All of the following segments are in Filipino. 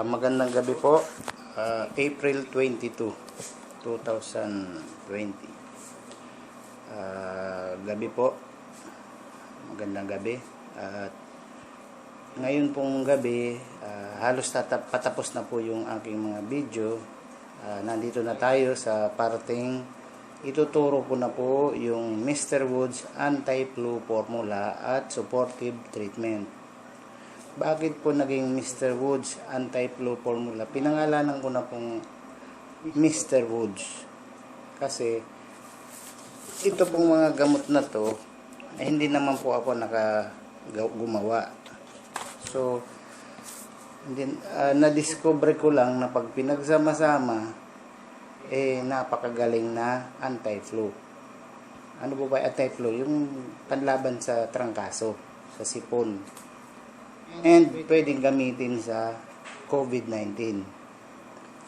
Magandang gabi po. April 22, 2020. Gabi po. Magandang gabi. At ngayon pong gabi, halos patapos na po yung aking mga video. Nandito na tayo sa parting ituturo ko na po yung Mr. Woods Anti-Flu Formula at Supportive Treatment. Bakit po naging Mr. Woods Anti-Flu Formula? Pinangalanan ko na pong Mr. Woods. Kasi ito pong mga gamot na to, hindi naman po ako gumawa. So, na-discover ko lang na pag pinagsama-sama, napakagaling na anti-flu. Ano po ba anti-flu? Yung panlaban sa trangkaso, sa sipon. And pwedeng gamitin sa COVID-19.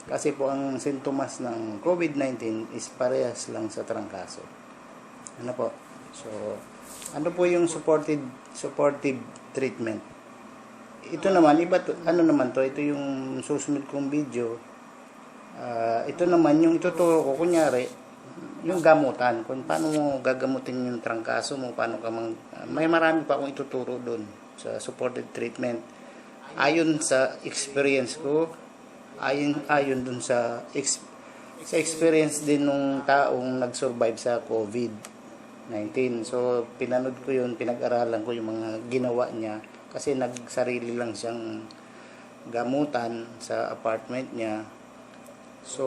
Kasi po ang sintomas ng COVID-19 is parehas lang sa trangkaso. Ano po? So, ano po yung supportive treatment? Ito naman, ito yung susunod kong video. Ito naman, yung ituturo ko, kunyari, yung gamutan, kung paano mo gagamutin yung trangkaso mo, may marami pa akong ituturo doon sa supported treatment. Ayon sa experience ko, ayon dun sa experience din nung taong nag-survive sa COVID-19. So, pinanood ko yun, pinag-aralan ko yung mga ginawa niya kasi nagsarili lang siyang gamutan sa apartment niya. So,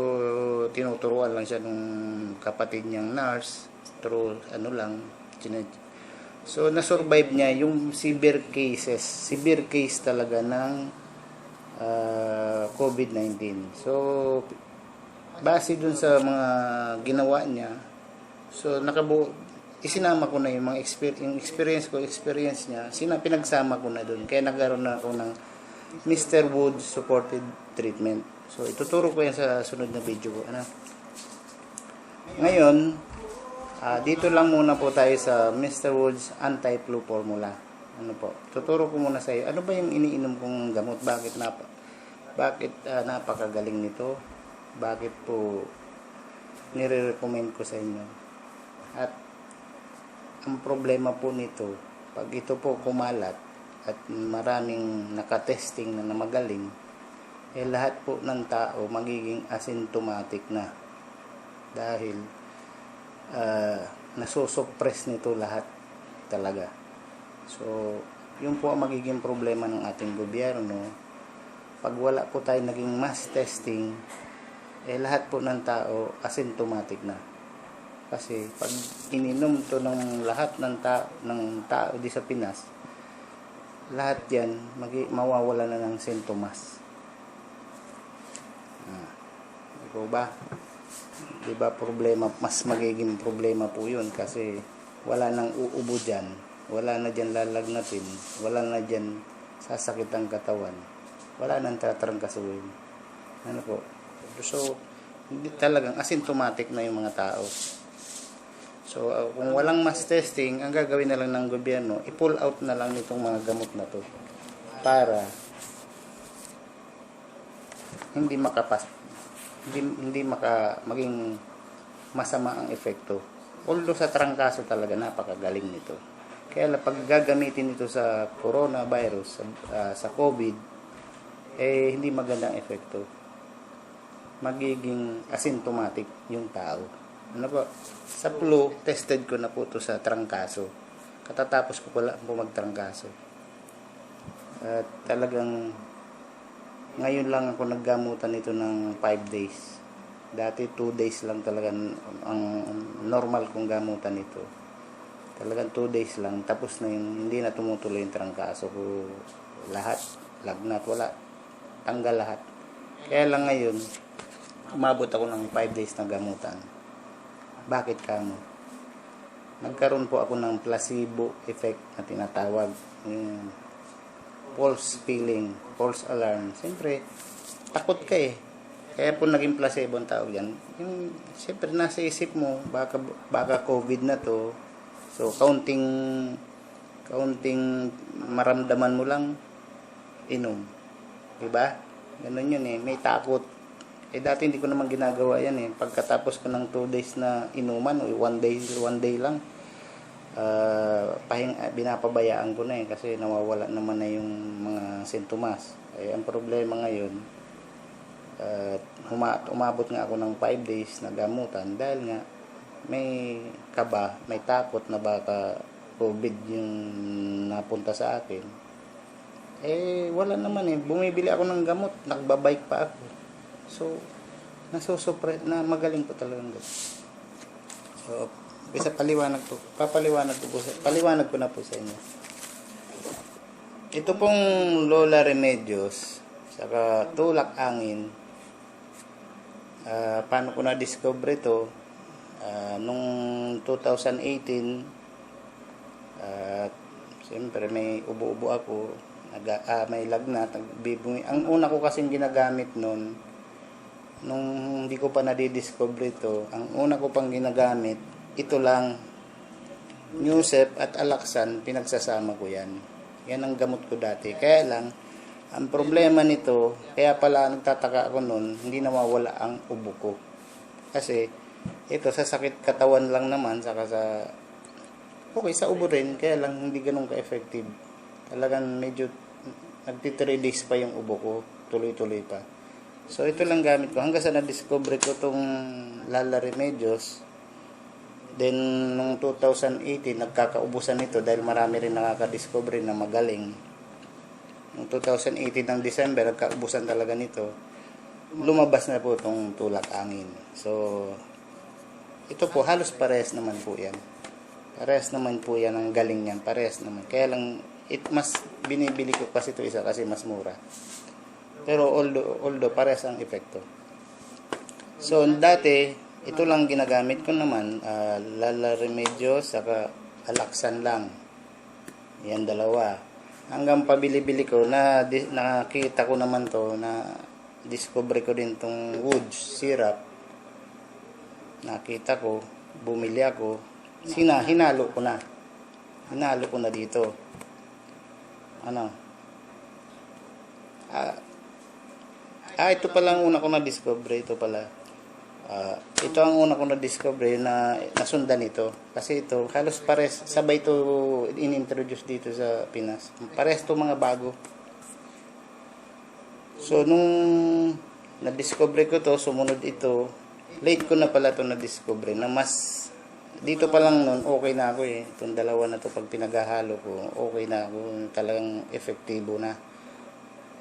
tinuturuan lang siya nung kapatid niyang nurse through So, na-survive niya yung severe case talaga ng COVID-19. So, base dun sa mga ginawa niya, so, isinama ko na yung mga experience niya, pinagsama ko na dun. Kaya nagkaroon na ako ng Mr. Woods Supported Treatment. So, ituturo ko yan sa sunod na video ko. Ngayon, dito lang muna po tayo sa Mr. Woods Anti-Flu Formula. Tuturo ko muna sa iyo. Ano ba yung iniinom kong gamot? Bakit napakagaling nito? Bakit po nire-recommend ko sa inyo? At ang problema po nito, pag ito po kumalat at maraming nakatesting na magaling, lahat po ng tao magiging asymptomatic na. Dahil nasusuppress nito lahat talaga. So, yun po ang magiging problema ng ating gobyerno. Pag wala po tayo naging mass testing, lahat po ng tao asymptomatic na. Kasi pag ininom to ng lahat ng tao di sa Pinas, lahat yan mawawala na ng sintomas. Ikaw ba? Diba mas magiging problema po yun kasi wala nang uubo dyan, wala na dyan lalagnatin, wala na dyan sasakit ang katawan, wala nang tatrangkasuhin. So, hindi talagang asymptomatic na yung mga tao. So, kung walang mass testing, ang gagawin na lang ng gobyerno, i-pull out na lang nitong mga gamot na to para hindi maging masama ang epekto. Although sa trangkaso talaga napakagaling nito. Kaya pag gagamitin ito sa coronavirus, sa COVID, hindi magandang epekto. Magiging asymptomatic yung tao. Sa flu, tested ko na po ito sa trangkaso. Katatapos ko pala po magtrangkaso. Talagang ngayon lang ako naggamutan ito ng 5 days. Dati 2 days lang talaga ang normal kong gamutan ito. Talagang 2 days lang. Tapos na yun, hindi na tumutuloy yung trangkaso ko. Lahat, lagnat, wala. Tanggal lahat. Kaya lang ngayon, umabot ako ng 5 days na gamutan. Bakit kamo? Nagkaroon po ako ng placebo effect na tinatawag. False feeling, false alarm. Siyempre, takot ka eh. Kaya po naging placebo ang tawag yan. Siyempre, nasa isip mo, baka COVID na to. So, kaunting maramdaman mo lang, inom. Diba? Ganun yun eh, may takot. Eh dati hindi ko naman ginagawa yan eh. Pagkatapos ko ng 2 days na inuman, o 1 day lang, binapabayaan ko na eh kasi nawawala naman na yung mga sintomas. Eh ang problema ngayon, umabot nga ako ng 5 days na gamutan dahil nga may kaba, may takot na baka COVID yung napunta sa akin. Eh wala naman eh, bumibili ako ng gamot, nagbabike pa ako. So nasusupre na magaling po talagang gamot. So paliwanag ko na po sa inyo. Ito pong Lola Remedios saka tulak angin, paano ko na-discover ito? Nung 2018, siyempre may ubo-ubo ako, may lagnat, nagbibungi. Ang una ko kasing ginagamit nung hindi ko pa nadidiscover ito, ang una ko pang ginagamit, ito lang, Newsep at Alaxan, pinagsasama ko yan. Yan ang gamot ko dati. Kaya lang, ang problema nito, kaya pala nagtataka ako nun, hindi nawawala ang ubo ko. Kasi, ito sa sakit katawan lang naman, saka sa ubo rin, kaya lang hindi ganun ka-effective. Talagang medyo nagtitrelease pa yung ubo ko, tuloy-tuloy pa. So, ito lang gamit ko. Hanggang sa na-discover ko itong Lala Remedios. Then, nung 2018, nagkakaubusan ito dahil marami rin nakaka-discover na magaling. Noong 2018 ng December, nagkaubusan talaga nito. Lumabas na po itong tulak angin. So, ito po, halos parehas naman po yan. Parehas naman po yan, ang galing yan. Parehas naman. Kaya lang, mas binibili ko kasi ito isa kasi mas mura. Pero although parehas ang epekto. So, dati, ito lang ginagamit ko naman, Lala Remedios, saka Alaxan lang. Yan dalawa. Hanggang pabili-bili ko, nakita ko naman to, na discover ko din tong Woods syrup. Nakita ko, bumili ako, hinalo ko na. Hinalo ko na dito. Ito pala ang una ko na-discover. Ito pala. Ito ang una ko na-discover na nasundan ito. Kasi ito, halos pares, sabay ito in-introduce dito sa Pinas. Pares ito mga bago. So, nung na-discover ko to, sumunod ito, late ko na pala ito na-discover na mas, dito pa lang nun, okay na ako eh. Itong dalawa na to pag pinaghahalo ko, okay na ako, talagang efektibo na.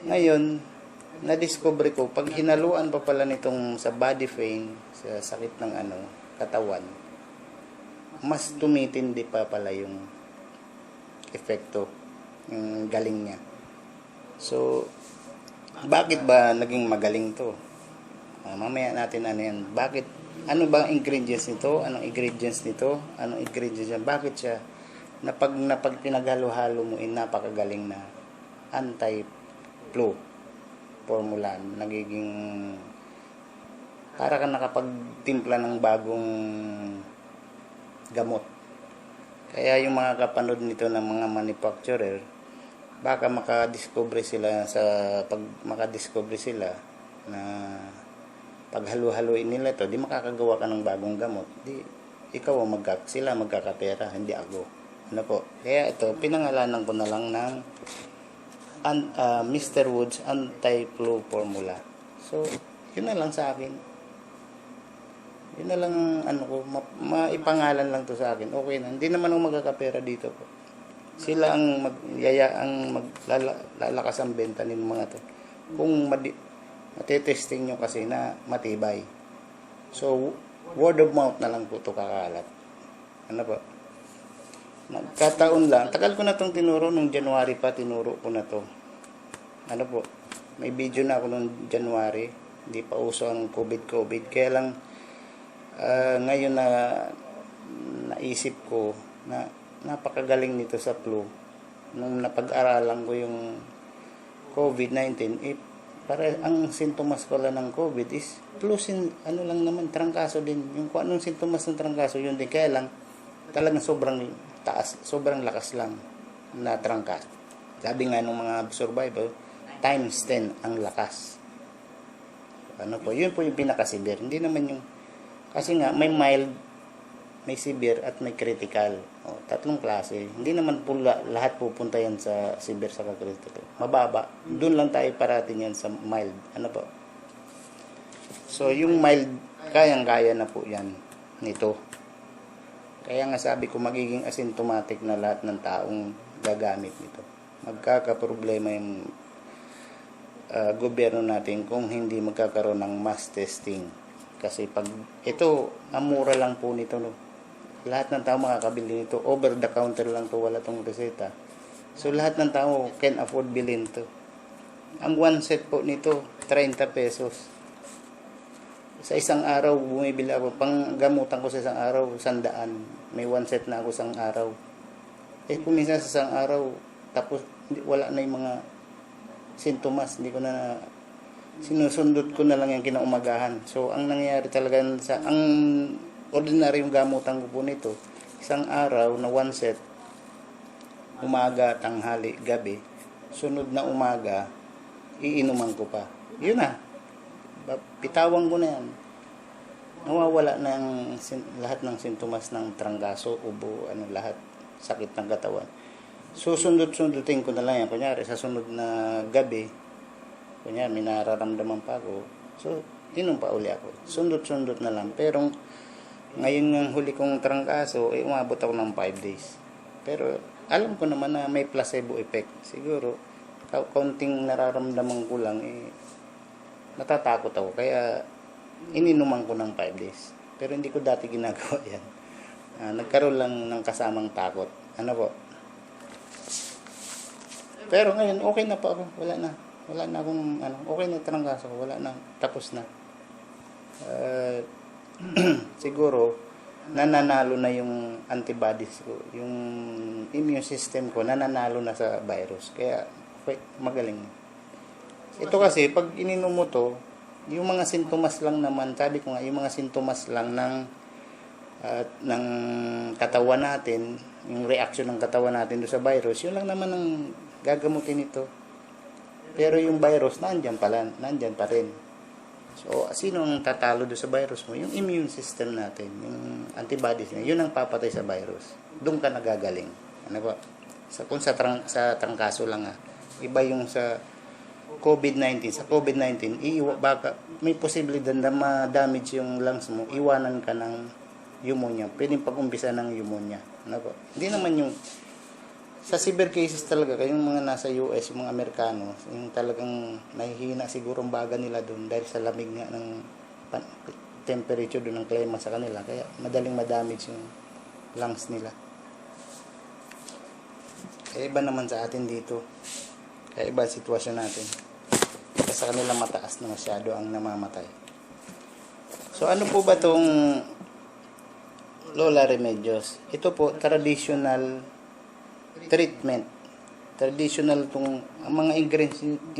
Ngayon, na-discover ko, pag hinaluan pa pala nitong sa body pain, sa sakit ng katawan, mas tumitindi pa pala yung epekto, yung galing niya. So, bakit ba naging magaling to? Mamaya natin yan. Bakit? Ano ba ang ingredients nito? Anong ingredients nito? Anong ingredients niya? Bakit siya? Na pag pinaghalo-halo mo, napakagaling na anti-flu formula. Nagiging para ka nakapagtimpla ng bagong gamot. Kaya yung mga kapanood nito ng mga manufacturer, baka makadiscover sila na paghalo-haloin nila ito, di makakagawa ka ng bagong gamot. Di ikaw sila magkakapera, hindi ako. Ano po? Kaya ito, pinangalanan ko na lang ng Mr. Woods anti-flu formula. So, yun na lang sa akin. Yun na lang maipangalan lang to sa akin. Okay na. Hindi naman ako magkakapera dito po. Sila ang lalakas ang benta ng mga to. Kung matetesting nyo kasi na matibay. So, word of mouth na lang po to kakalat. Ano po? Nagkataon lang. Tagal ko na itong tinuro. Nung January pa, tinuro ko na to. Ano po? May video na ako nung January. Hindi pa uso ang COVID. Kaya lang, ngayon na naisip ko na napakagaling nito sa flu. Nung napag-aralan ko yung COVID-19, ang sintomas ko lang ng COVID is flu, lang naman, trangkaso din. Yung kung anong sintomas ng trangkaso, yun din. Kaya lang, talagang sobrang taas, sobrang lakas lang na trangkaso. Sabi nga ng mga survivor, times 10 ang lakas. Ano po, yun po yung pinaka-severe. Hindi naman yung, kasi nga, may mild, may severe, at may critical. O, tatlong klase. Hindi naman po lahat pupunta yan sa severe sa critical. Mababa. Doon lang tayo parating yan sa mild. Ano po? So, yung mild, kayang-kaya na po yan nito. Kaya nga sabi ko, magiging asymptomatic na lahat ng taong gagamit nito. Magkakaproblema yung gobyerno natin kung hindi magkakaroon ng mass testing. Kasi pag ito, ang mura lang po nito, no? Lahat ng tao makakabili nito. Over the counter lang to, wala tong reseta. So lahat ng tao can afford bilhin to. Ang one set po nito, 30 pesos. Sa isang araw, bumibili ako. Pang gamutan ko sa isang araw, 100. May one set na ako isang araw. Kung minsan sa isang araw, tapos wala na yung mga sintomas, hindi ko na sinusundot ko na lang yung kinaumagahan. So ang nangyayari talaga ang ordinary yung gamutan ko po nito, isang araw na one set, umaga, tanghali, gabi, sunod na umaga, iinuman ko pa. Yun na, pitawan ko na yan. Nawawala na lahat ng sintomas ng trangkaso, ubo, lahat, sakit ng katawan. Susundot-sundutin ko na lang yan. Kunyari, sa sunod na gabi, kunyari, may nararamdaman pa ako. So, inom pa uli ako. Sundot-sundot na lang. Pero, ngayon ng huli kong trangkaso, umabot ako ng 5 days. Pero, alam ko naman na may placebo effect. Siguro, kaunting nararamdaman ko lang, natatakot ako. Kaya, ininuman ko ng 5 days. Pero, hindi ko dati ginagawa yan. Nagkaroon lang ng kasamang takot. Ano po? Pero ngayon, okay na po ako. Wala na akong, okay na trangkaso ko. Wala na, tapos na. Siguro, nananalo na yung antibodies ko. Yung immune system ko, nananalo na sa virus. Kaya, magaling. Ito kasi, pag ininom mo to, yung mga sintomas lang naman, sabi ko nga, yung mga sintomas lang ng katawan natin, yung reaction ng katawan natin doon sa virus, yun lang naman ang gagamutin ito. Pero yung virus, nandyan pa rin. So, sino ang tatalo doon sa virus mo? Yung immune system natin, yung antibodies niya, yun ang papatay sa virus. Doon ka nagagaling. Ano ba? Kung sa trangkaso lang iba yung sa COVID-19. Sa COVID-19, baka may posibilidad na ma-damage yung lungs mo, iwanan ka ng pneumonia. Pwedeng pag-umpisa ng pneumonia. Ano ba? Hindi naman yung sa severe cases talaga, kayong mga nasa US, yung mga Amerikano, yung talagang nahihina siguro ang baga nila doon dahil sa lamig nga ng temperature doon ng klima sa kanila. Kaya madaling madamage yung lungs nila. Kaya iba naman sa atin dito. Kaya iba sitwasyon natin. Kasi sa kanila mataas na masyado ang namamatay. So ano po ba itong Lola Remedios? Ito po, traditional treatment. Traditional ang mga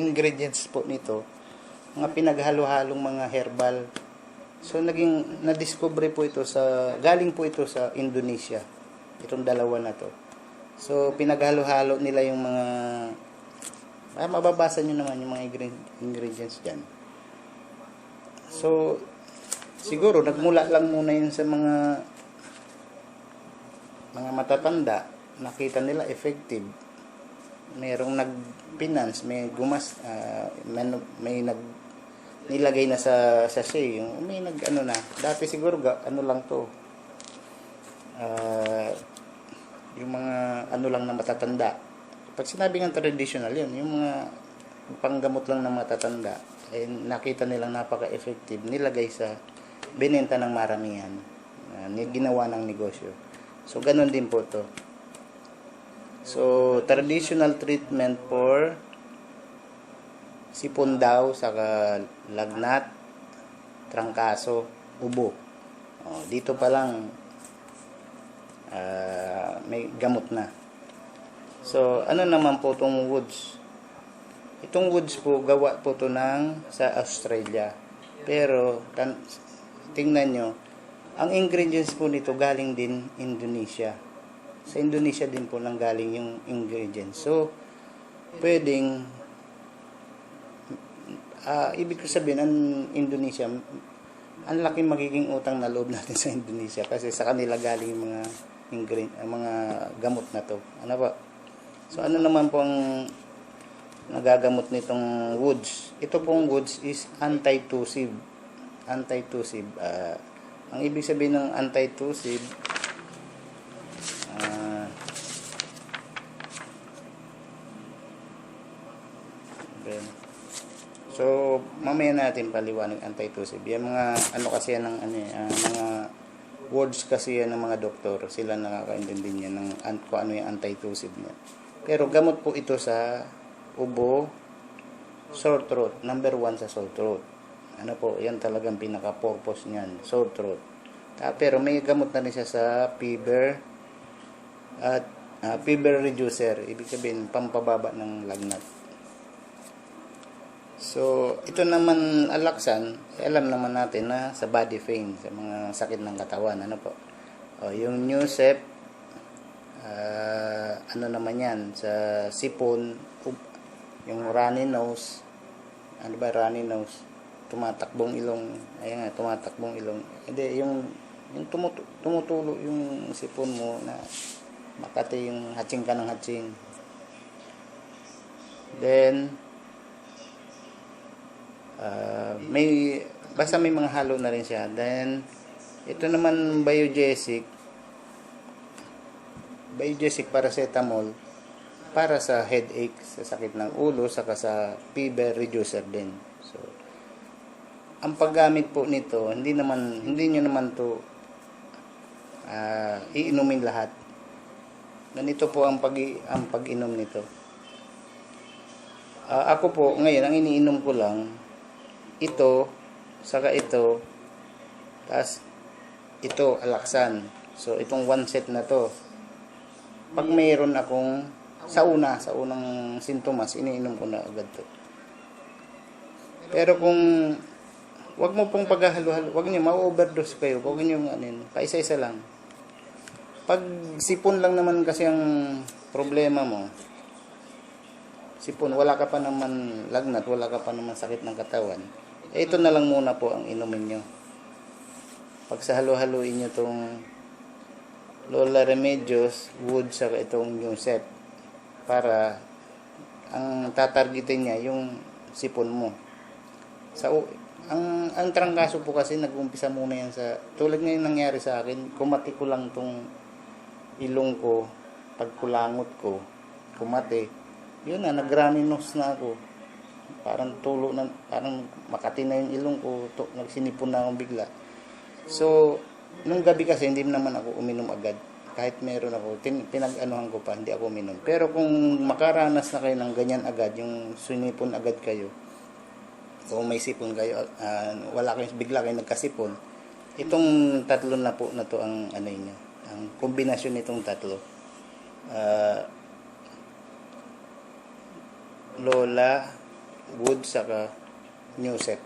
ingredients po nito, mga pinaghalo-halong mga herbal. So na-discover po ito galing po ito sa Indonesia. Itong dalawa na to. So pinaghalo-halo nila yung mga mababasa nyo naman yung mga ingredients dyan. So siguro nagmula lang muna yun sa mga matatanda. Nakita nila effective. Mayroong nag-finance, may nilagay na sa sachet, may dati siguro lang to. Yung mga lang na matatanda. Pag sinabi ng traditional yun, yung mga panggamot lang na matatanda, nakita nilang napaka-effective, nilagay sa binenta ng maramihan, ginawa ng negosyo. So ganun din po to. So, traditional treatment for sipon daw, saka lagnat, trangkaso, ubo. Dito pa lang may gamot na. So, ano naman po itong woods? Itong woods po, gawa po ito sa Australia. Pero, tingnan nyo, ang ingredients po nito galing din Indonesia. Sa Indonesia din po nanggaling yung ingredients. So, pwedeng Ibig ko sabihin, ang Indonesia, ang laking magiging utang na loob natin sa Indonesia kasi sa kanila galing yung mga gamot na to. Ano ba? So ano naman po ang nagagamot nitong woods? Ito pong woods is anti-tussive. Anti-tussive. Ang ibig sabihin ng anti-tussive, so mamaya natin paliwanag anti-tussive. Yung mga ano kasi yan ng mga words kasi yan ng mga doktor, sila nakakaintindi niya ng kung ano yung anti-tussive niya. Pero gamot po ito sa ubo, sore throat, number 1 sa sore throat. Ano po, yan talagang pinaka-purpose niyan, sore throat. Pero may gamot na rin siya sa fever at fever reducer, ibig sabihin pampababa ng lagnat. So, ito naman alaksan, alam naman natin na sa body pain, sa mga sakit ng katawan, ano po. Yung Nusep, ano naman yan, sa sipon, yung runny nose, ano ba runny nose? Tumatakbong ilong, ayan nga, tumatakbong ilong. Hindi, yung tumutulo yung sipon mo na makati yung hatsing ka ng hatsing. Then, basta may mga halo na rin siya. Then ito naman biogesic paracetamol para sa headache, sa sakit ng ulo, saka sa fever reducer din. So ang paggamit po nito, hindi niyo naman to iinumin lahat. Ganito po ang pag-inom nito. Ako po ngayon ang iniinom ko lang ito, saka ito, tas ito, alaksan. So, itong one set na to, pag mayroon akong, sa unang sintomas, iniinom ko na agad to. Pero kung, wag mo pong paghahalo-halo, wag niyo, ma-overdose kayo, wag niyo, paisa-isa lang. Pag sipon lang naman kasi ang problema mo, sipon, wala ka pa naman lagnat, wala ka pa naman sakit ng katawan, ito na lang muna po ang inumin nyo. Pag sa halo-haluin nyo itong Lola Remedios, Wood, saka itong Nusep, para ang tatargetin niya yung sipon mo. Ang trangkaso po kasi nag-umpisa muna yan sa, tulad ngayon nangyari sa akin, kumati ko lang itong ilong ko, pagkulangot ko, kumati. Yun na, nag-runny nose na ako. Parang tulo na, parang makati na yung ilong ko, nagsinipon na akong bigla. So, nung gabi kasi hindi naman ako uminom agad. Kahit meron ako, pinag-anuhan ko pa, hindi ako uminom. Pero kung makaranas na kayo ng ganyan agad, yung sinipon agad kayo, o may sipon kayo, wala kayo, bigla kayo nagkasipon, itong tatlo na po na to ang ano niya, ang kombinasyon nitong tatlo. Lola, Wood, saka Nusep.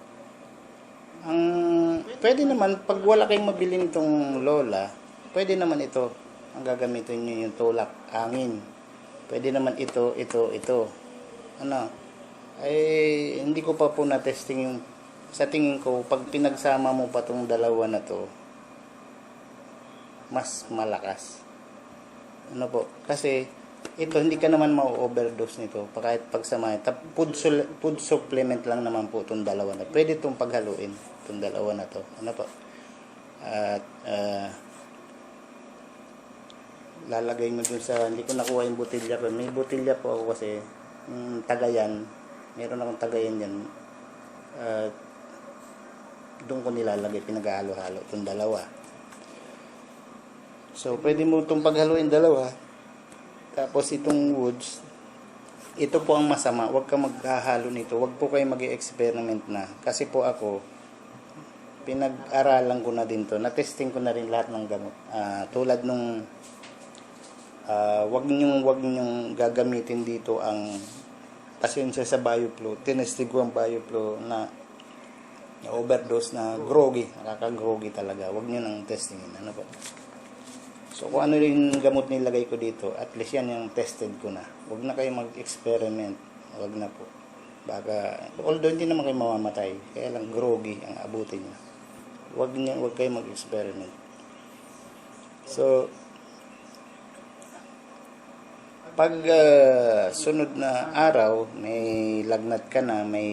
Pwede naman, pag wala kayong mabili nitong Lola, pwede naman ito. Ang gagamitin nyo yung tulak, hangin. Pwede naman ito. Ano? Ay, hindi ko pa po na-testing yung, sa tingin ko, pag pinagsama mo pa tong dalawa na to, mas malakas. Ano po? Kasi, ito, hindi ka naman ma-overdose nito. Kahit pagsamahin. Food supplement lang naman po itong dalawa na. Pwede itong paghaluin. Itong dalawa na to. Ano po? At, lalagay mo dun sa, hindi ko nakuha yung botilya ko. May botilya po ako kasi, tagayan. Meron akong tagayan yan. Doon ko nilalagay, pinag-halo-halo itong dalawa. So, pwede mo itong paghaluin dalawa. Tapos itong woods, ito po ang masama. Huwag ka maghahalo nito. Huwag po kayo mag-experiment na. Kasi po ako, pinag-aralan ko na din to. Na-testing ko na rin lahat ng gamot. Tulad nung, huwag nyong gagamitin dito ang pasensya sa BioFlow. Tinestig ko ang BioFlow na overdose na groggy. Nakaka-groggy talaga. Huwag nyo nang testingin. Ano po? So, kung ano yung gamot nilagay ko dito, at least yan yung tested ko na. Huwag na kayo mag-experiment. Huwag na po. Baka, although hindi naman kayo mamamatay, kaya lang groggy ang abutin nyo. Huwag kayo mag-experiment. So, pag sunod na araw, may lagnat ka na, may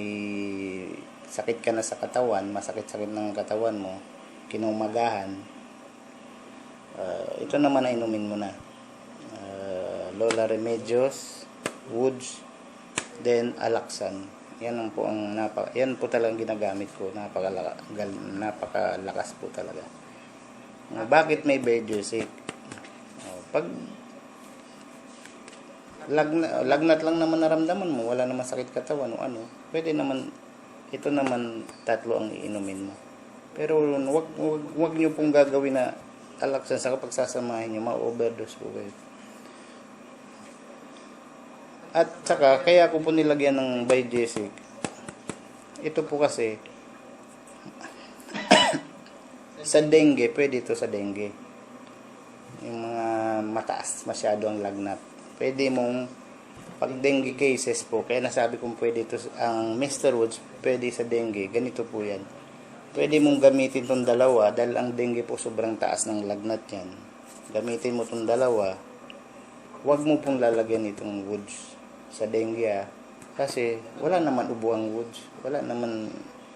sakit ka na sa katawan, masakit-sakit ng katawan mo, kinumagahan, ito naman na inumin mo na. Lola Remedios, Woods, then Alaxan. Yan po talagang ginagamit ko. Napakalakas po talaga. Bakit may Bejusik? Pag lagnat lang naman naramdaman mo, wala naman sakit katawan o ano, pwede naman, ito naman tatlo ang iinumin mo. Pero wag niyo pong gagawin na Alaxan sa kapag sasamahin niyo, ma-overdose po kayo. At saka, kaya ko po nilagyan ng Bejusik. Ito po kasi, sa dengue, pwede ito sa dengue. Yung mga mataas masyado ang lagnat. Pwede mong, pag dengue cases po, kaya nasabi kong pwede ito, ang Mr. Woods, pwede sa dengue. Ganito po yan. Pwede mong gamitin itong dalawa, dahil ang dengue po sobrang taas ng lagnat yan. Gamitin mo itong dalawa, huwag mo pong lalagyan itong Woods sa dengue kasi wala naman ubo ang Woods,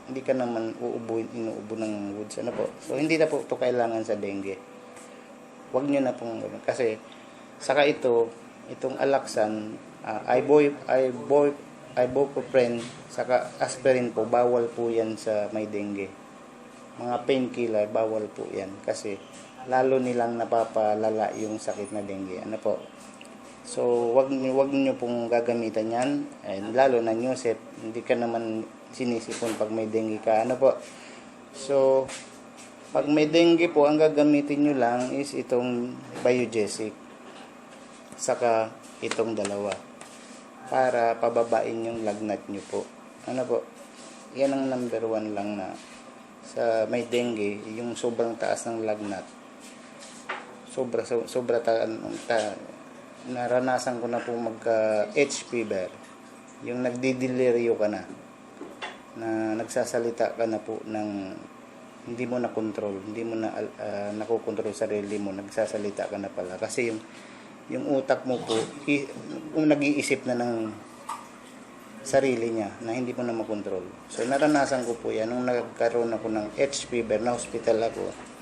hindi ka naman inuubo ng Woods, ano po. So hindi na po ito kailangan sa dengue. Huwag nyo na pong kasi saka itong Alaxan, ibuprofen saka aspirin po, bawal po yan sa may dengue. Mga painkiller, bawal po yan kasi lalo nilang napapalala yung sakit na dengue, ano po. So, wag niyo pong gagamitan yan. Lalo na Newsep, hindi ka naman sinisipon pag may dengue ka. Ano po? So, pag may dengue po, ang gagamitin nyo lang is itong Biogesic. Saka itong dalawa. Para pababain yung lagnat nyo po. Ano po? Yan ang number 1 lang na sa may dengue, yung sobrang taas ng lagnat. Sobra naranasan ko na po magka-H fever. Yung nagdidelirio ka na nagsasalita ka na po ng hindi mo na control, hindi mo na nakokontrol sarili mo, nagsasalita ka na pala. Kasi yung utak mo po, nag-iisip na ng sarili niya na hindi mo na makontrol. So naranasan ko po yan nung nagkaroon ako ng H fever, na hospital ako.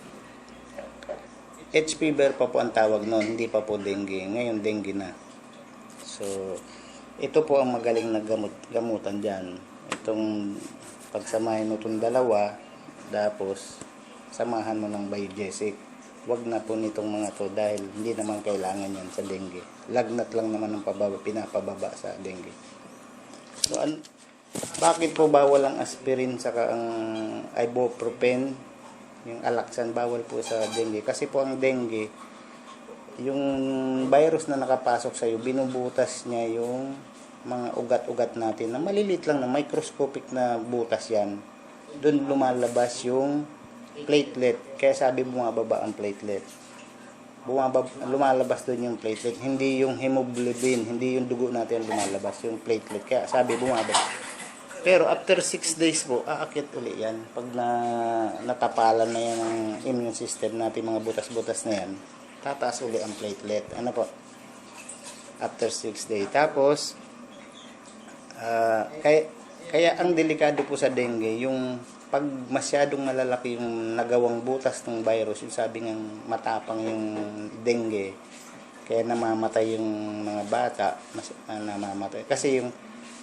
H fever pa po ang tawag noon, hindi pa po dengue. Ngayon dengue na. So, ito po ang magaling na gamutan dyan. Itong pagsamahin mo itong dalawa, tapos samahan mo ng Biogesic. Huwag na po nitong mga to dahil hindi naman kailangan yan sa dengue. Lagnat lang naman ang pinapababa sa dengue. So, bakit po bawal ang aspirin saka ang ibuprofen? Yung Alaxan bawal po sa dengue kasi po ang dengue, yung virus na nakapasok sa iyo, binubutas niya yung mga ugat-ugat natin na maliliit lang na microscopic na butas yan. Doon lumalabas yung platelet. Kaya sabi bumababa ang platelet. Lumalabas doon yung platelet, hindi yung hemoglobin, hindi yung dugo natin lumalabas, yung platelet. Kaya sabi bumababa. Pero after 6 days po, aakyat uli yan. Pag natapalan na yan ang immune system natin, mga butas-butas na yan, tataas uli ang platelet. Ano po? After 6 days. Tapos, kaya ang delikado po sa dengue, yung pag masyadong malalaki yung nagawang butas ng virus, yung sabi ng matapang yung dengue, kaya namamatay yung mga bata, namamatay. Kasi yung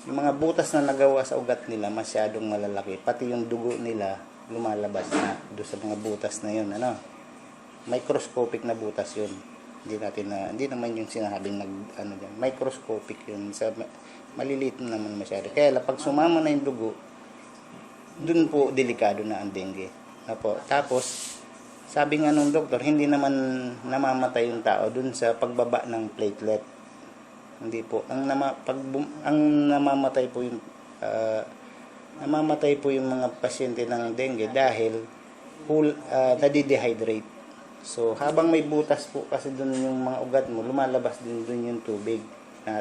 mga butas na nagawa sa ugat nila masyadong malalaki, pati yung dugo nila lumalabas na doon sa mga butas na yun, ano, microscopic na butas yun. Hindi naman yung sinasabing microscopic yun, sa maliliit naman masyado. Kaya pag sumama na yung dugo, dun po delikado na ang dengue. Tapos sabi nga nung doktor, hindi naman namamatay yung tao dun sa pagbaba ng platelet. Hindi po. Ang namamatay po yung mga pasyente ng dengue dahil nadidehydrate. So, habang may butas po kasi doon yung mga ugat mo, lumalabas din doon yung tubig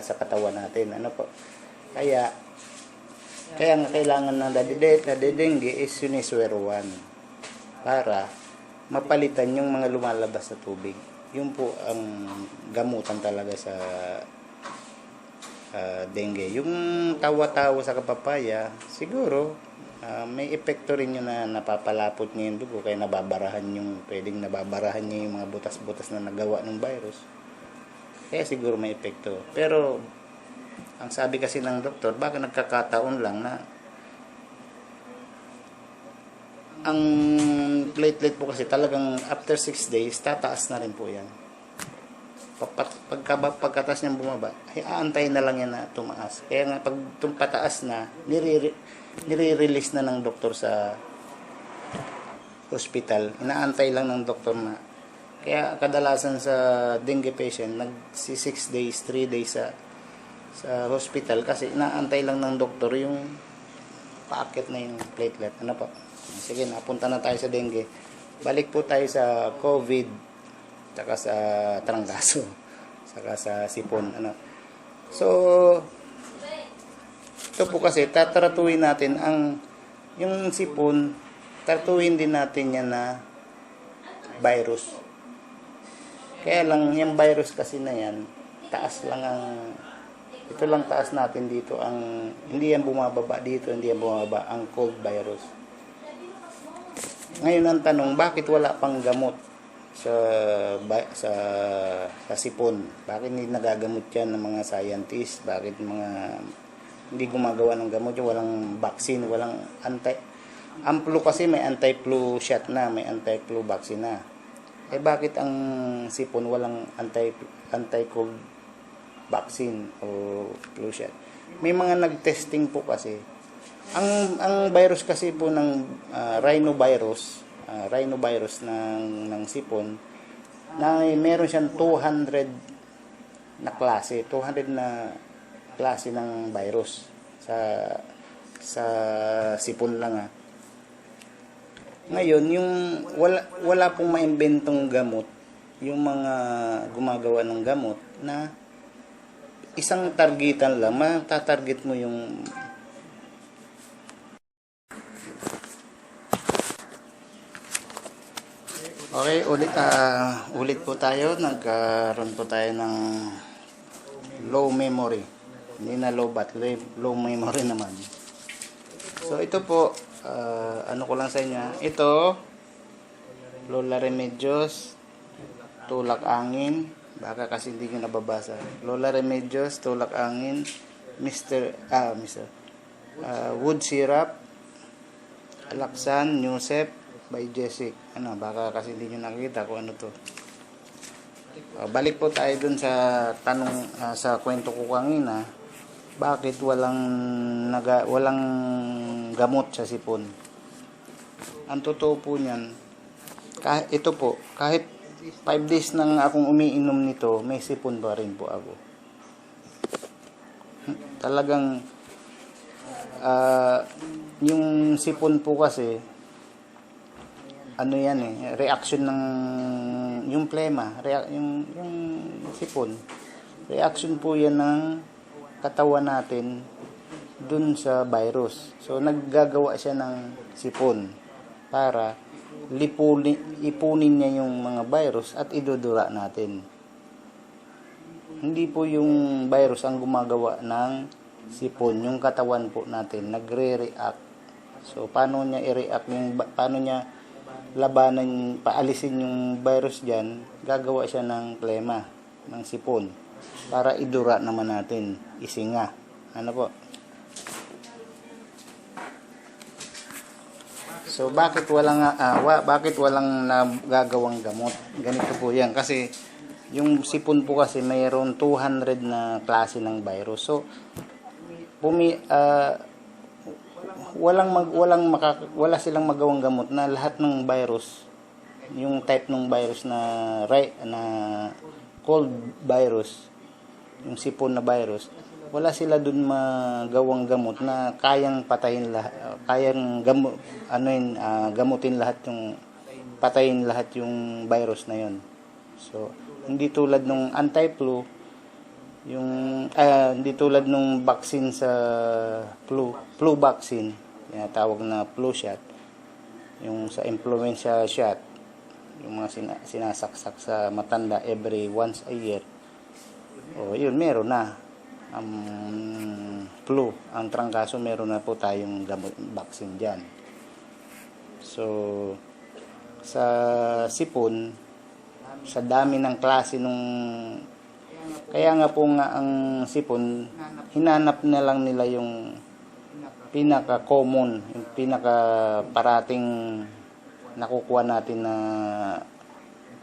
sa katawan natin. Ano po? Kaya, Kaya nga kailangan ng dengue is Unisware 1 para mapalitan yung mga lumalabas sa tubig. Yun po ang gamutan talaga sa dengue. Yung tawa-tawa sa kapapaya, siguro may epekto rin yun na napapalapot niya yung dugo, kaya pwedeng nababarahan niya yung mga butas-butas na nagawa ng virus. Kaya siguro may epekto. Pero ang sabi kasi ng doktor, baka nagkakataon lang na ang platelet po kasi talagang after 6 days, tataas na rin po yan. Pagkataas niyang bumaba, ay aantayin na lang yan na tumaas. Kaya nga pag pataas na, nire-release na ng doktor sa hospital. Inaantay lang ng doktor na. Kaya kadalasan sa dengue patient, 6 days, 3 days sa hospital kasi inaantay lang ng doktor yung paakit na yung platelet. Ano po? Sige, napunta na tayo sa dengue. Balik po tayo sa COVID, saka sa trangkaso, saka sa sipon. So, ito po kasi, tatratuhin natin yung sipon, tratuhin din natin yan na virus. Kaya lang, yung virus kasi na yan, taas lang ito lang taas natin dito, hindi yan bumababa dito, hindi yan bumababa, ang cold virus. Ngayon ang tanong, bakit wala pang gamot sa sipon? Bakit hindi nagagamot yan ng mga scientists? Bakit hindi gumagawa ng gamot yung walang vaccine, walang ang flu kasi may anti-flu shot na, may anti-flu vaccine na. Bakit ang sipon walang anti-cold vaccine o flu shot? May mga nag-testing po kasi. Ang virus kasi po ng rhinovirus ng sipon, na meron siyang 200 na klase, 200 na klase ng virus sa sipon lang. Ngayon, yung wala pong maimbentong gamot, yung mga gumagawa ng gamot na isang targetan lang, matatarget mo yung okay, ulit po tayo. Nagkaroon po tayo ng low memory. Hindi na low low memory naman. So ito po, ano ko lang sa inyo. Ito, Lola Remedios, tulak angin. Baka kasi hindi nyo nababasa. Lola Remedios, tulak angin. Wood syrup, Laksan, Newsep, by Jessic. Baka kasi hindi nyo nakikita kung ano to. Balik po tayo dun sa tanong, sa kwento ko kanina. Bakit walang gamot sa sipon? Ang totoo po niyan, ito po, kahit 5 days nang akong umiinom nito, may sipon pa rin po ako. Talagang yung sipon po kasi reaction ng yung plema, yung sipon. Reaction po yan ng katawan natin dun sa virus. So naggagawa siya ng sipon para ipunin niya yung mga virus at idudura natin. Hindi po yung virus ang gumagawa ng sipon, yung katawan po natin nagre-react. So paano niya i-react, paano niya labanan, paalisin yung virus diyan? Gagawa siya ng plema, ng sipon para idura naman natin, isinga. Ano po? So bakit walang nagagawang gamot? Ganito po 'yan kasi yung sipon po kasi mayroon 200 na klase ng virus. So wala silang magawang gamot na lahat ng virus, yung type ng virus na cold virus, yung sipon na virus, wala sila dun magawang gamot na kayang patayin lahat, gamutin lahat, yung patayin lahat yung virus na yon. So hindi tulad ng anti-flu, yung hindi tulad nung vaccine sa flu vaccine, tawag na flu shot, yung sa influenza shot, yung mga sinasaksak sa matanda every once a year. O yun, meron na. Flu, ang trangkaso, meron na po tayong vaccine dyan. So, sa sipon, sa dami ng klase nung, kaya nga po nga ang sipon, hinanap na lang nila yung pinaka-common, yung pinaka-parating nakukuha natin na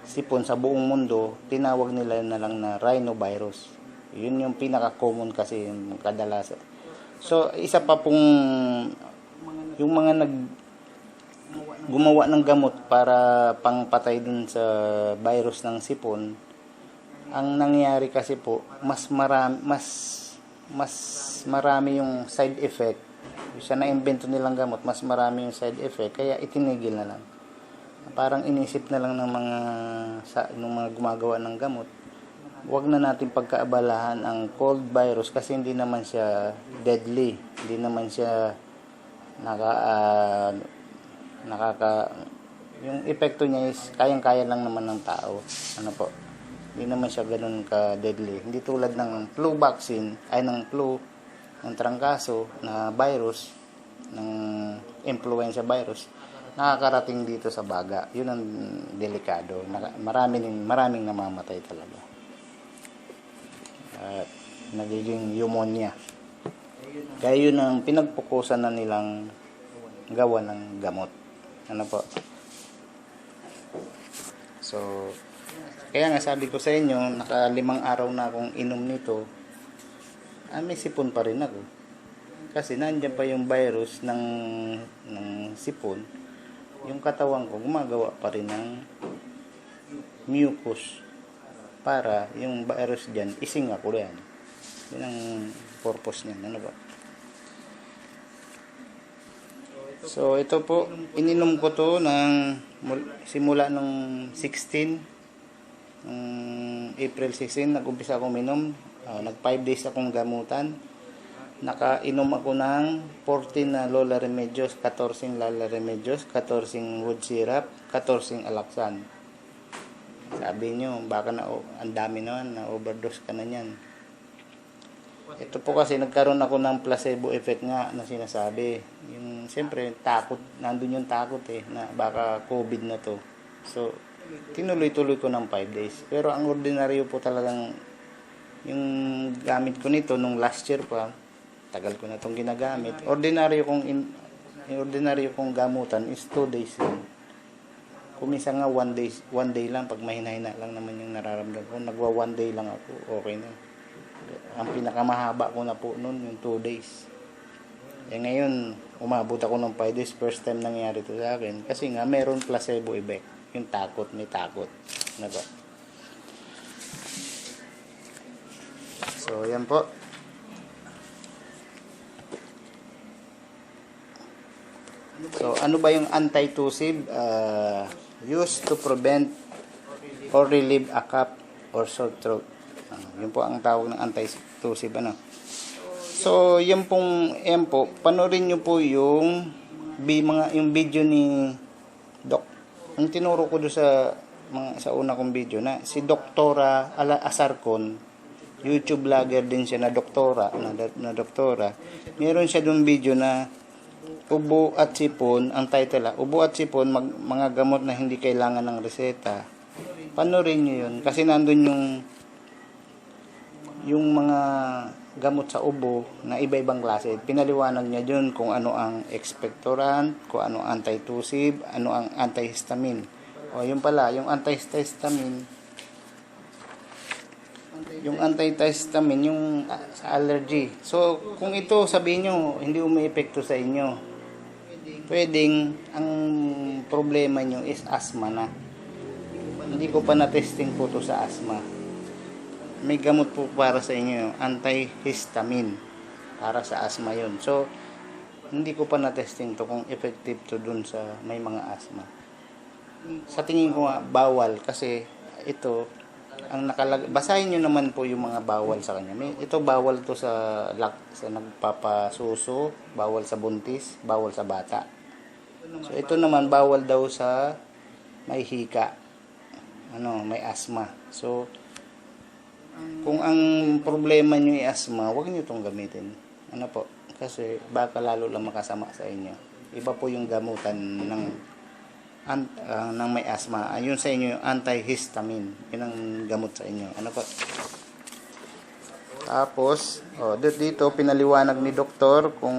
sipon sa buong mundo, tinawag nila na lang na rhinovirus. Yun yung pinaka-common kasi yung kadalasan. So, isa pa pong yung mga gumawa ng gamot para pangpatay dun sa virus ng sipon, ang nangyari kasi po, mas marami yung side effect. Sa na-invento nilang gamot, mas marami yung side effect, kaya itinigil na lang. Parang inisip na lang ng mga gumagawa ng gamot, wag na natin pagkaabalahan ang cold virus kasi hindi naman siya deadly, hindi naman siya yung epekto niya is kayang-kaya lang naman ng tao. Hindi naman siya ganoon ka deadly. Hindi tulad ng flu vaccine, ng flu, ng trangkaso na virus, ng influenza virus, nakakarating dito sa baga. Yun ang delikado. Maraming namamatay talaga. At nagiging pneumonia. Kaya yun ang pinagpukusan na nilang gawa ng gamot. So, kaya nga sabi ko sa inyo, 5 araw na akong inom nito, may sipon pa rin ako. Kasi nandiyan pa yung virus ng sipon, yung katawan ko gumagawa pa rin ng mucus para yung virus dyan, isinga ko yan. Yun ang purpose niyan. So, ito po, ininom ko to simula nung 16, April 16, nag-umpisa akong minom. Nag 5 days akong gamutan. Nakainom ako ng 14 na Lola Remedios, 14 Lala Remedios, 14 wood syrup, 14 alaksan. Sabi nyo, baka ang dami naman, na overdose ka na yan. Ito po kasi nagkaroon ako ng placebo effect nga na sinasabi. Yung siyempre takot, nandun yung takot na baka COVID na to. So, tinuloy-tuloy ko ng 5 days. Pero ang ordinaryo po talagang yung gamit ko nito nung last year pa, tagal ko na itong ginagamit. Ordinaryo kong gamutan is 2 days lang. Kumisa nga 1 day lang, pag mahina-hina lang naman yung nararamdaman ko, nagwa 1 day lang ako, okay na. Ang pinakamahaba ko na po noon, yung 2 days. Ngayon, umabot ako ng 5 days, first time nangyari ito sa akin. Kasi nga, meron placebo effect. Yung takot, may takot. So, yan po. So, ano ba yung anti-tussive? Used to prevent or relieve a cough or sore throat. Yun po ang tawag ng anti-tussive. So, yan po, panoorin nyo po yung video ni Doc. Ang tinuro ko doon sa una kong video na si Doktora Asarcon, YouTube vlogger din siya na doktora. Meron siya doon video na ubo at sipon, ang title ubo at sipon, mga gamot na hindi kailangan ng reseta. Panoorin nyo yun kasi nandun yung mga gamot sa ubo na iba-ibang klase. Pinaliwanag niya dun kung ano ang expectorant, kung ano ang anti-tussive, ano ang antihistamine. Yun pala, yung antihistamine, yung sa allergy. So, kung ito sabihin nyo, hindi umiepekto sa inyo, pwedeng ang problema nyo is asthma na. Hindi ko pa na-testing po to sa asthma. May gamot po para sa inyo, antihistamine, para sa asthma yun. So, hindi ko pa na-testing to kung effective to dun sa may mga asthma. Sa tingin ko bawal kasi ito, ang basahin nyo naman po yung mga bawal sa kanya. Ito bawal to sa nagpapasuso, bawal sa buntis, bawal sa bata. So ito naman bawal daw sa may hika, may asthma. So kung ang problema nyo ay asthma, huwag nyo itong gamitin. Kasi baka lalo lang makasama sa inyo. Iba po yung gamutan ng may asthma. Ayun sa inyo yung antihistamine. Yun ang gamot sa inyo. Tapos, dito pinaliwanag ni doktor kung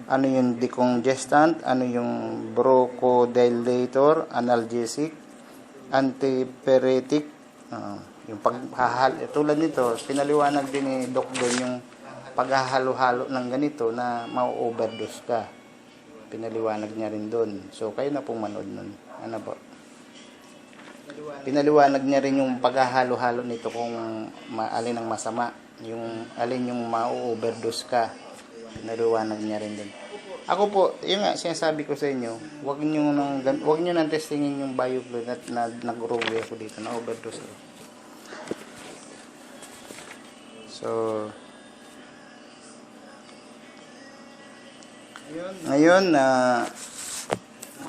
ano yung decongestant, ano yung bronchodilator, analgesic, antipyretic, yung tulad nito, pinaliwanag din ni Doc doon yung paghahalo-halo ng ganito na mau-overdose ka. Pinaliwanag niya rin doon. So, kayo na pong manood nun. Pinaliwanag niya rin yung paghahalo-halo nito kung alin ang masama. Yung alin yung mau-overdose ka. Pinaliwanag niya rin doon. Ako po, yung nga, sinasabi ko sa inyo, huwag nyo nang testingin yung biofluid na nag-growy ako dito, na overdose ako. So, ngayon,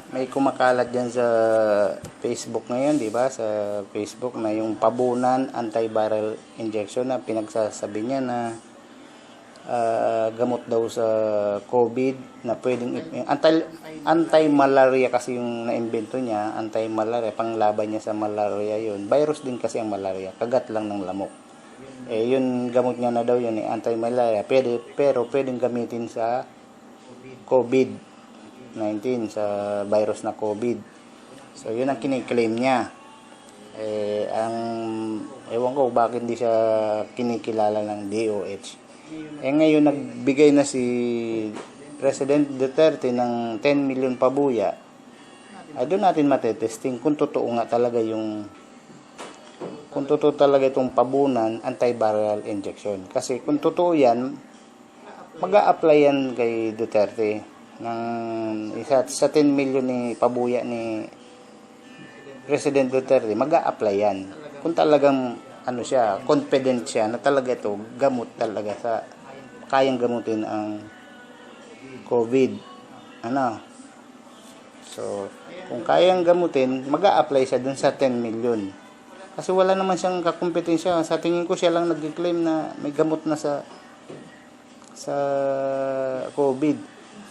may kumakalat dyan sa Facebook ngayon, di ba? Sa Facebook na yung pabunan antiviral injection na pinagsasabi niya na gamot daw sa COVID na pwedeng anti-malaria kasi yung naimbento niya, anti-malaria, panglaban niya sa malaria yun. Virus din kasi ang malaria, kagat lang ng lamok. Yun gamot niya na daw yun, anti-malaria. Pero pwedeng gamitin sa COVID-19, sa virus na COVID. So, yun ang kiniklaim niya. Ewan ko bakit hindi siya kinikilala ng DOH. Ngayon, nagbigay na si President Duterte ng 10 million pabuya. Doon natin matetesting kung totoo nga talaga itong pabunan antiviral injection. Kasi kung totoo yan, mag-a-apply yan kay Duterte ng sa 10 million ni pabuya ni President Duterte, mag-a-apply yan kung talagang confident siya na talaga ito gamot talaga sa kayang gamutin ang COVID. So kung kayang gamutin, mag-a-apply siya dun sa 10 million kasi wala naman siyang kakumpetensya. Sa tingin ko siya lang nag-claim na may gamot na sa COVID.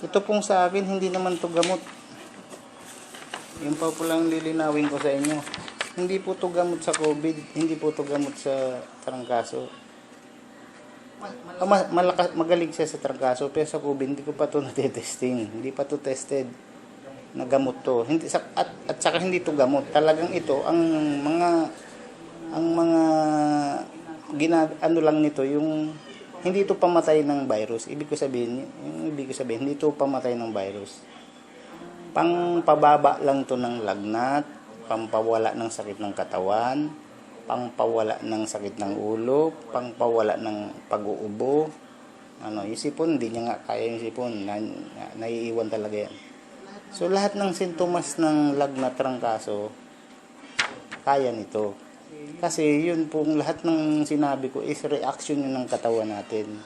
Ito pong sa akin, hindi naman to gamot. Yung pa po lang lilinawin ko sa inyo. Hindi po to gamot sa COVID. Hindi po to gamot sa trangkaso. Magaling siya sa trangkaso. Pero sa COVID, hindi ko pa to natitesting. Hindi pa to tested na gamot to. At saka hindi to gamot. Talagang ito, ang mga lang nito, yung hindi ito pamatay ng virus. Ibig ko sabihin, hindi ito pamatay ng virus. Pangpababa lang to ng lagnat, pampawala ng sakit ng katawan, pangpawala ng sakit ng ulo, pangpawala ng pag-uubo. Yung sipon, hindi niya nga kaya yung sipon. Naiiwan talaga yan. So, lahat ng sintomas ng lagnat, trangkaso, kaya nito. Kasi yun pong lahat ng sinabi ko is reaction yun ng katawan natin.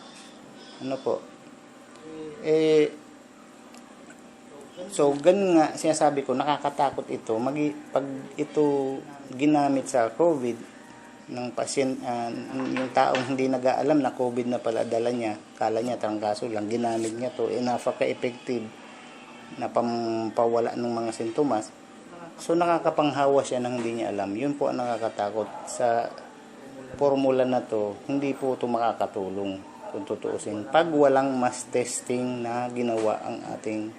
So, ganun nga, sinasabi ko, nakakatakot ito. Pag ito ginamit sa COVID, ng pasient, yung taong hindi nag-aalam na COVID na pala dala niya, kala niya trangkaso lang, ginamit niya to, napaka-effective na pampawala ng mga sintomas. So, nakakapanghawa siya nang hindi niya alam. Yun po ang nakakatakot. Sa formula na to, hindi po ito makakatulong kung tutuusin. Pag walang mass testing na ginawa ang ating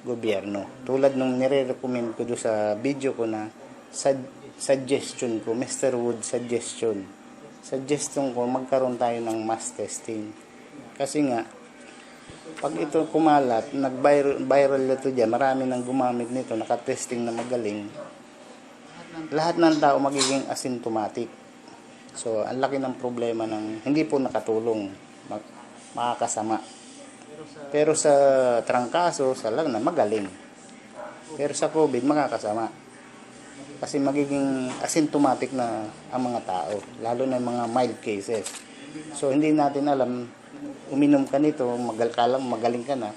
gobyerno. Tulad nung nire-recommend ko doon sa video ko na suggestion ko, Mr. Wood suggestion. Suggestion ko, magkaroon tayo ng mass testing. Kasi nga, pag ito kumalat, nag-viral ito dyan, marami nang gumamit nito, nakatesting na magaling, lahat ng tao magiging asymptomatic. So, ang laki ng problema ng hindi po nakatulong, makakasama. Pero sa trangkaso, sa lagnat, magaling. Pero sa COVID, makakasama. Kasi magiging asymptomatic na ang mga tao, lalo na yung mga mild cases. So hindi natin alam, uminom ka nito, magaling ka na,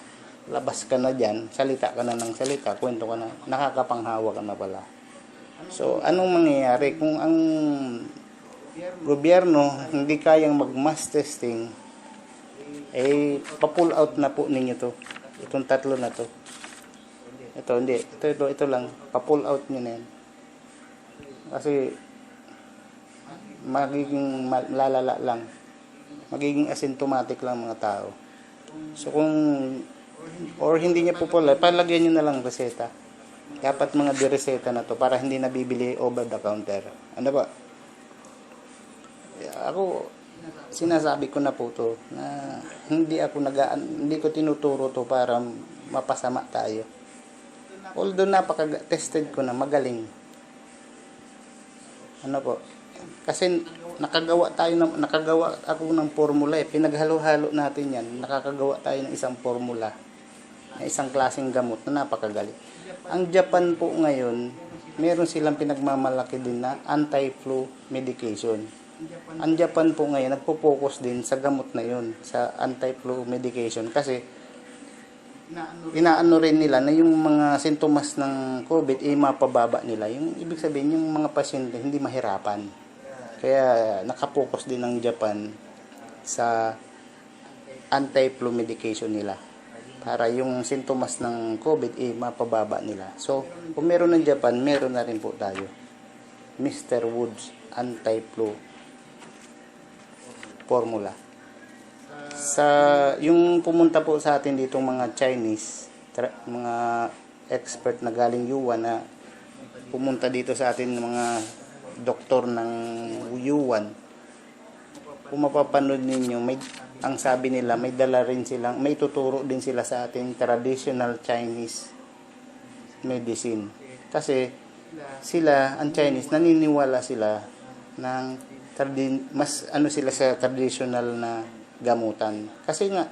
labas ka na dyan, salita ka na ng salita, kwento ka na, nakakapanghawa ka na pala. So anong mangyayari kung ang gobyerno hindi kayang mag-mass testing, pa-pull out na po ninyo to. Itong tatlo na to. Ito lang, pa-pull out nyo na yan. Kasi magiging lalala lang. Magiging asymptomatic lang mga tao. So kung hindi niya po pala, palagyan niyo na lang reseta. Dapat mga direseta na to para hindi nabibili over the counter. Ano ba? Ako sinasabi ko na po to na hindi ko tinuturo to para mapasama tayo. Although tested ko na magaling. Ano po? Kasi nakagawa ako ng formula Pinaghalo-halo natin yan. Nakakagawa tayo ng isang formula na isang klaseng gamot na napakagaling. Ang Japan po ngayon, meron silang pinagmamalaki din na anti-flu medication. Ang Japan po ngayon, nagpo-focus din sa gamot na yun, sa anti-flu medication. Kasi, inaano rin nila na yung mga sintomas ng COVID, mapababa nila. Yung ibig sabihin, yung mga pasyente hindi mahirapan. Kaya, nakapokus din ang Japan sa anti-flu medication nila. Para yung sintomas ng COVID, mapababa nila. So, kung meron ng Japan, meron na rin po tayo. Mr. Woods anti-flu formula. Yung pumunta po sa atin dito mga Chinese, mga expert na galing Yuan na pumunta dito sa atin mga doktor ng Yuan, kung mapapanood ninyo, ang sabi nila, may tuturo din sila sa ating traditional Chinese medicine. Kasi ang Chinese, naniniwala sila sila sa traditional na gamutan. Kasi nga,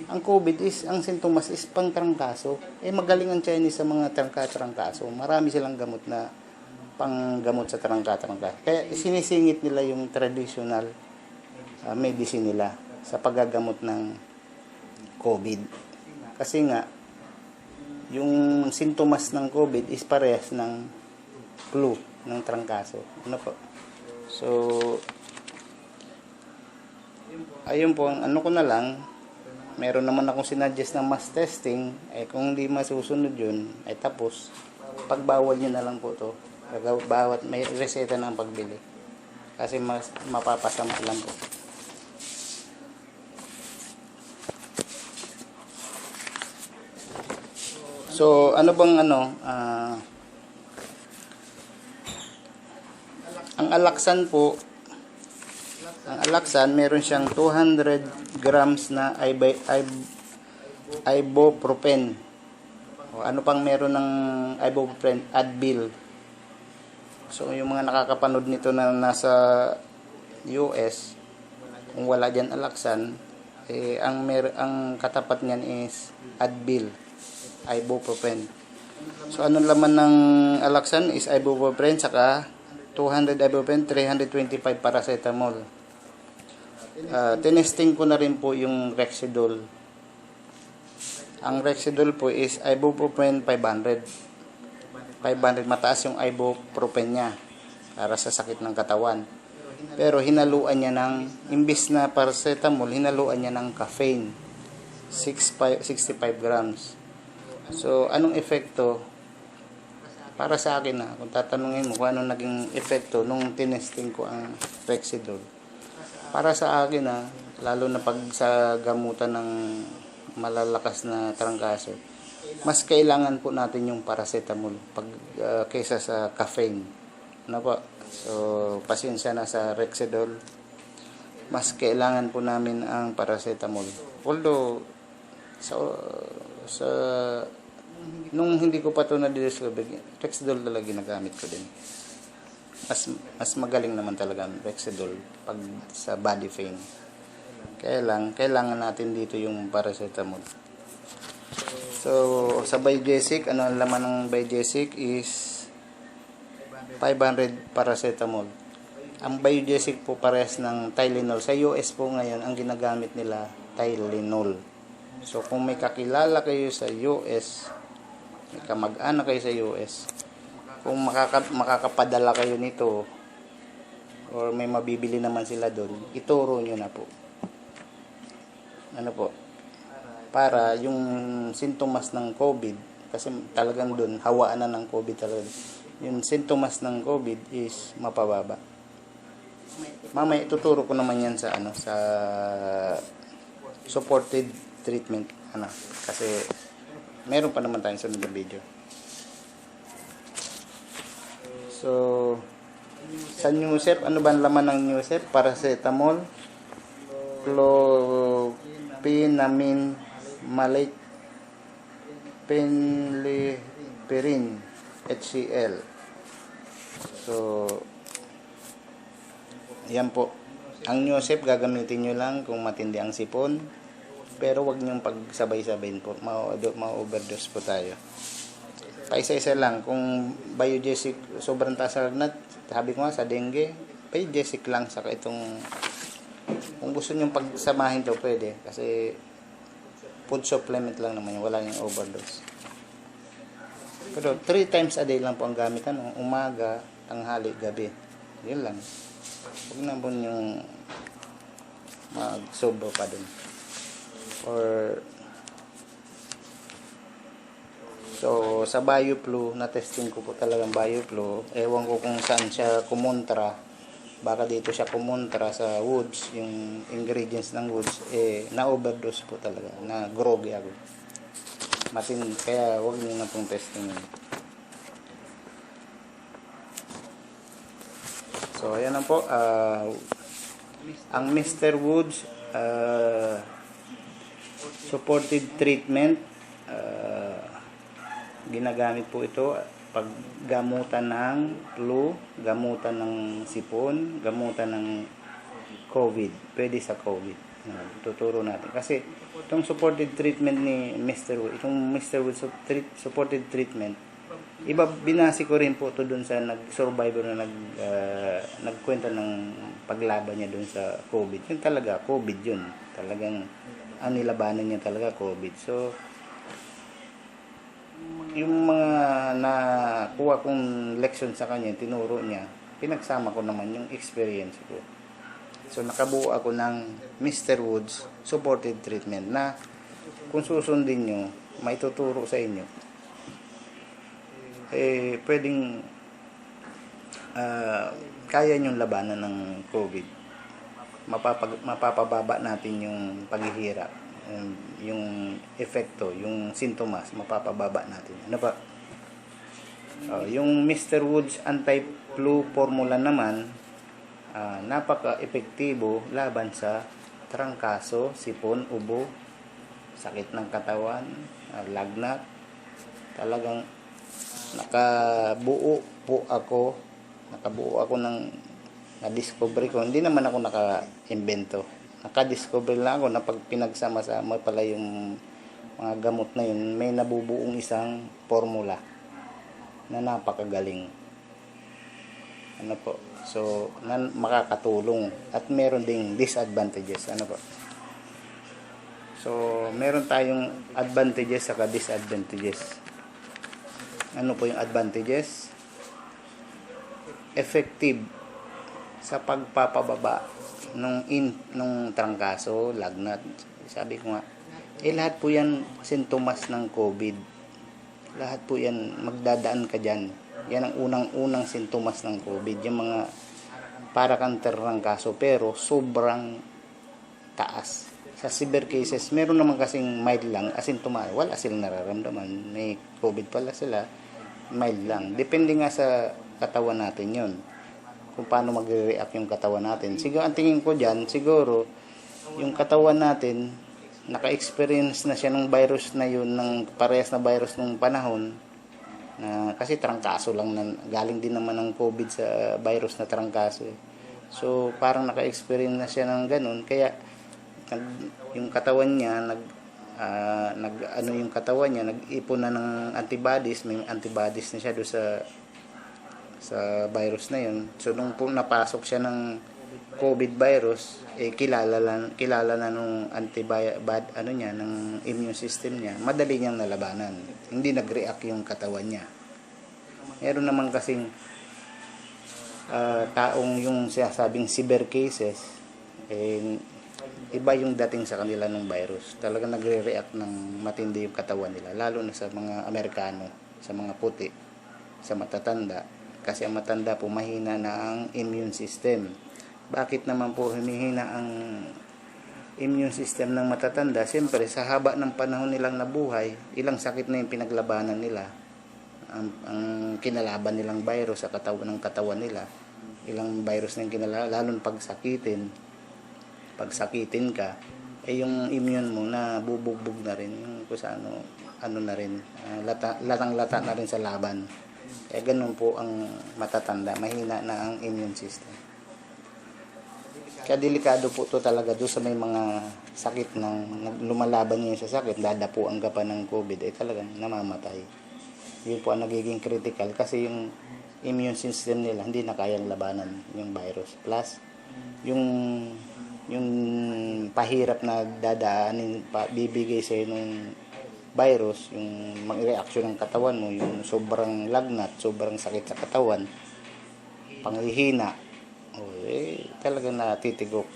ang COVID ang sintomas is pangtrangkaso. Magaling ang Chinese sa mga trangka-trangkaso. Marami silang gamot na panggamot sa trangka-trangkaso. Kaya sinisingit nila yung traditional medicine nila sa paggagamot ng COVID. Kasi nga, yung sintomas ng COVID is parehas ng flu, ng trangkaso. Ano po? So, ayun po, ko na lang, meron naman akong sinuggest na mass testing, kung hindi masusunod yun, tapos, pagbawal nyo na lang po to. Bawat may reseta ng pagbili. Kasi mas mapapasama lang po. So, ang Alaxan po, meron siyang 200 grams na ibuprofen. Ano pang meron ng ibuprofen? Advil. So, yung mga nakakapanood nito na nasa US, kung wala dyan Alaxan, ang katapat niyan is Advil, ibuprofen. So, anong laman ng Alaxan is ibuprofen, saka 200 ibuprofen, 325 paracetamol. Tinesting ko na rin po yung Rexidol. Ang Rexidol po is ibuprofen 500. Mataas yung ibuprofen niya para sa sakit ng katawan. Pero hinaluan niya imbis na paracetamol, hinaluan niya ng caffeine. 65 grams. So, anong epekto? Para sa akin kung tatanungin mo kung anong naging epekto nung tinesting ko ang Rexidol. Para sa akin lalo na pag sa gamutan ng malalakas na trangkaso, mas kailangan po natin yung paracetamol kaysa sa caffeine. Ano po? So, pasensya na sa Rexidol. Mas kailangan po namin ang paracetamol. Although, nung hindi ko pa ito na-discover, Rexidol talaga ginagamit ko din. Mas magaling naman talaga ang Rexidol pag sa body pain. Kailangan natin dito yung paracetamol. So, sa Biogesic, ang laman ng Biogesic is 500 paracetamol. Ang Biogesic po parehas ng Tylenol. Sa US po ngayon, ang ginagamit nila Tylenol. So, kung may kakilala kayo sa US, may kamag-anak kayo sa US, kung makakapadala kayo nito, or may mabibili naman sila doon, ituro nyo na po. Ano po? Para yung sintomas ng COVID, kasi talagang doon, hawaan na ng COVID talaga. Yung sintomas ng COVID is mapababa. Mamaya ituturo ko naman yan sa sa supported treatment kasi meron pa naman tayong sunod na video. So sa Newsep, ano ba ang laman ng Newsep? Paracetamol, clopinamine, maleate, phenylpiprine, HCl. So yan po. Ang Newsep gagamitin nyo lang kung matindi ang sipon. Pero wag nyo pagsabay-sabayin po. Ma-overdose po tayo. Paisa-isa lang. Kung Biogesic sobrang taas sa lagnat, sabi ko nga sa dengue, Biogesic lang. Saka itong, kung gusto nyo pagsamahin to, pwede. Kasi food supplement lang naman yun. Wala yung overdose. Pero 3 times a day lang po ang gamit. Umaga, tanghali, gabi. Yun lang. Huwag na po yung mag-sobra pa dun. So, sa BioFlu, na-testing ko po talagang BioFlu. Ewan ko kung saan siya kumontra. Baka dito siya kumontra sa Woods, yung ingredients ng Woods, na-overdose po talaga. Na-groggy ako. Kaya huwag nyo na pong testing yun. So, ayan na po. Ang Mr. Woods supported treatment, ginagamit po ito pag gamutan ng flu, gamutan ng sipon, gamutan ng COVID. Pwede sa COVID. Tuturo natin. Kasi itong supported treatment ni Mr. Woods, itong Mr. Woods supported treatment, binasi ko rin po ito dun sa nag-survivor na nagkwenta ng paglaban niya dun sa COVID. Yun talaga, COVID yun. Talagang, ang nilabanan niya talaga COVID. So, yung mga nakuha kong leksyon sa kanya, tinuro niya, pinagsama ko naman yung experience ko. So, nakabuo ako ng Mr. Woods supported treatment na kung susundin nyo, maituturo sa inyo. Pwedeng kaya nyong labanan ng COVID. Mapapababa natin yung paghihirap, yung epekto, yung sintomas, mapapababa natin. Ano ba? Yung Mr. Woods anti-flu formula naman, napaka-epektibo laban sa trangkaso, sipon, ubo, sakit ng katawan, lagnat. Talagang nakabuo ako ng na-discover ko. Hindi naman ako naka-invento. Naka-discover lang ako na pag pinagsama-sama pala yung mga gamot na yun, may nabubuong isang formula na napakagaling. Ano po? So, makakatulong at meron ding disadvantages. Ano po? So, meron tayong advantages saka disadvantages. Ano po yung advantages? Effective sa pagpapababa nung trangkaso, lagnat. Sabi ko nga, lahat po yan sintomas ng COVID. Lahat po yan, magdadaan ka dyan. Yan ang unang-unang sintomas ng COVID. Yung mga para kang trangkaso pero sobrang taas. Sa severe cases, meron naman kasing mild lang, asymptomatic. Wala silang nararamdaman. May COVID pala sila, mild lang. Depende nga sa katawan natin yun. Kung paano magre-react yung katawan natin. Siguro, ang tingin ko dyan, siguro, yung katawan natin, naka-experience na siya ng virus na yun, ng parehas na virus nung panahon, na kasi trangkaso lang, galing din naman ng COVID sa virus na trangkaso. So, parang naka-experience na siya ng ganun, kaya, yung katawan niya, nag-ipon na ng antibodies, may antibodies na siya doon sa virus na yun. So nung napasok siya ng COVID virus, kilala na nung ano niya, ng immune system niya, madali niyang nalabanan. Hindi nag-react yung katawan niya. Meron naman kasing taong yung sinasabing severe cases, iba yung dating sa kanila ng virus. Talagang nagre-react ng matindi yung katawan nila, lalo na sa mga Amerikano, sa mga puti, sa matatanda. Kasi ang matanda po, mahina na ang immune system. Bakit naman po humihina ang immune system ng matatanda? Siyempre, sa haba ng panahon nilang nabuhay, ilang sakit na yung pinaglabanan nila. Ang kinalaban nilang virus sa katawan nila. Ilang virus na yung kinalaban, lalo pagsakitin ka, yung immune mo na bubugbog na rin, yung kung sa ano na rin, latang-lata na rin sa laban. Ganun po ang matatanda, mahina na ang immune system. Kaya delikado po to talaga doon sa may mga sakit ng lumalaban nyo sa sakit, dadapuan ka pa ng COVID, talagang namamatay. Yun po ang nagiging critical kasi yung immune system nila hindi na kayang labanan yung virus. Plus, yung pahirap na dadaanin, bibigay sa ng virus, yung mag-reaction ng katawan mo, yung sobrang lagnat, sobrang sakit sa katawan, panghihina, talagang natitigok.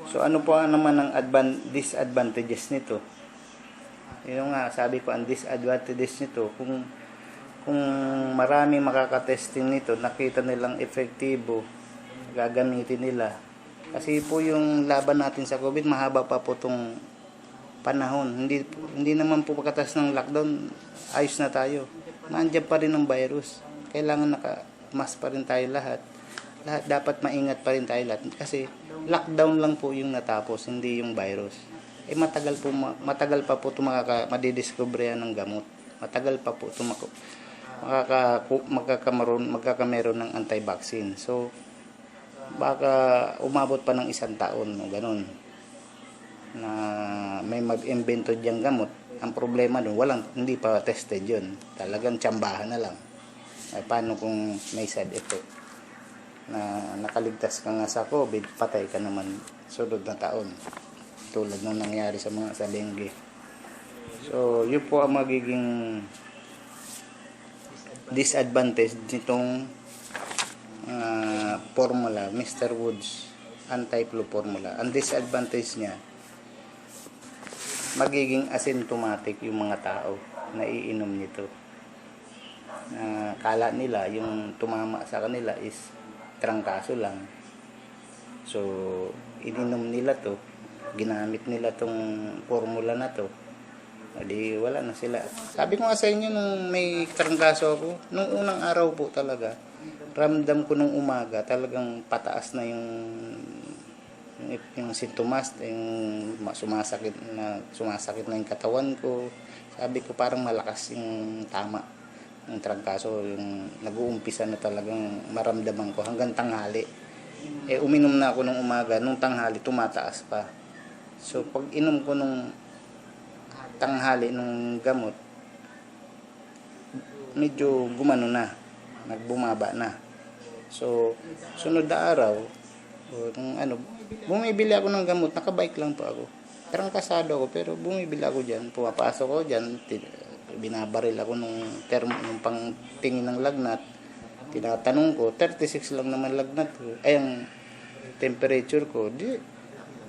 So ano po naman ang disadvantages nito? Yung nga, sabi ko, ang disadvantages nito, kung marami makakatesting nito, nakita nilang efektibo, gagamitin nila. Kasi po yung laban natin sa COVID, mahaba pa po itong panahon. Hindi naman po pagkatas ng lockdown, ayos na tayo. Nandiyan pa rin ang virus. Kailangan naka-mask pa rin tayo lahat. Lahat dapat maingat pa rin tayo lahat. Kasi lockdown lang po yung natapos, hindi yung virus. Matagal pa po ito madidiscover yan ng gamot. Matagal pa po ito magkakameron ng anti-vaccine. So, baka umabot pa ng 1 taon, ganun, na may mag-invento diyang gamot. Ang problema doon, hindi pa tested yun. Talagang tsambahan na lang. Paano kung may side effect? Na nakaligtas ka nga sa COVID, patay ka naman sunod na taon. Tulad ng nangyari sa dengue. So, yun po ang magiging disadvantage nitong formula, Mr. Woods anti-flu formula. Ang disadvantage niya, magiging asymptomatic yung mga tao na iinom nito. Kala nila yung tumama sa kanila is trangkaso lang. So, ininom nila to, ginamit nila tong formula na to. Di wala na sila. Sabi ko nga sa inyo nung may trangkaso ako, nung unang araw po talaga, ramdam ko nung umaga talagang pataas na yung sintomas, yung sumasakit na yung katawan ko. Sabi ko parang malakas yung tama ng trangkaso, yung nag-uumpisa na talagang maramdaman ko hanggang tanghali. Uminom na ako nung umaga, nung tanghali tumataas pa. So pag inom ko nung tanghali nung gamot, medyo gumano na, nagbumaba na. So sunod na araw, bumibili ako ng gamot, nakabike lang po ako. Trangkasado ako pero bumibili ako diyan, pumapasok ako diyan, binabaril ako nung pangtingin ng lagnat. Tinatanong ko, 36 lang naman lagnat ko. Ang temperature ko,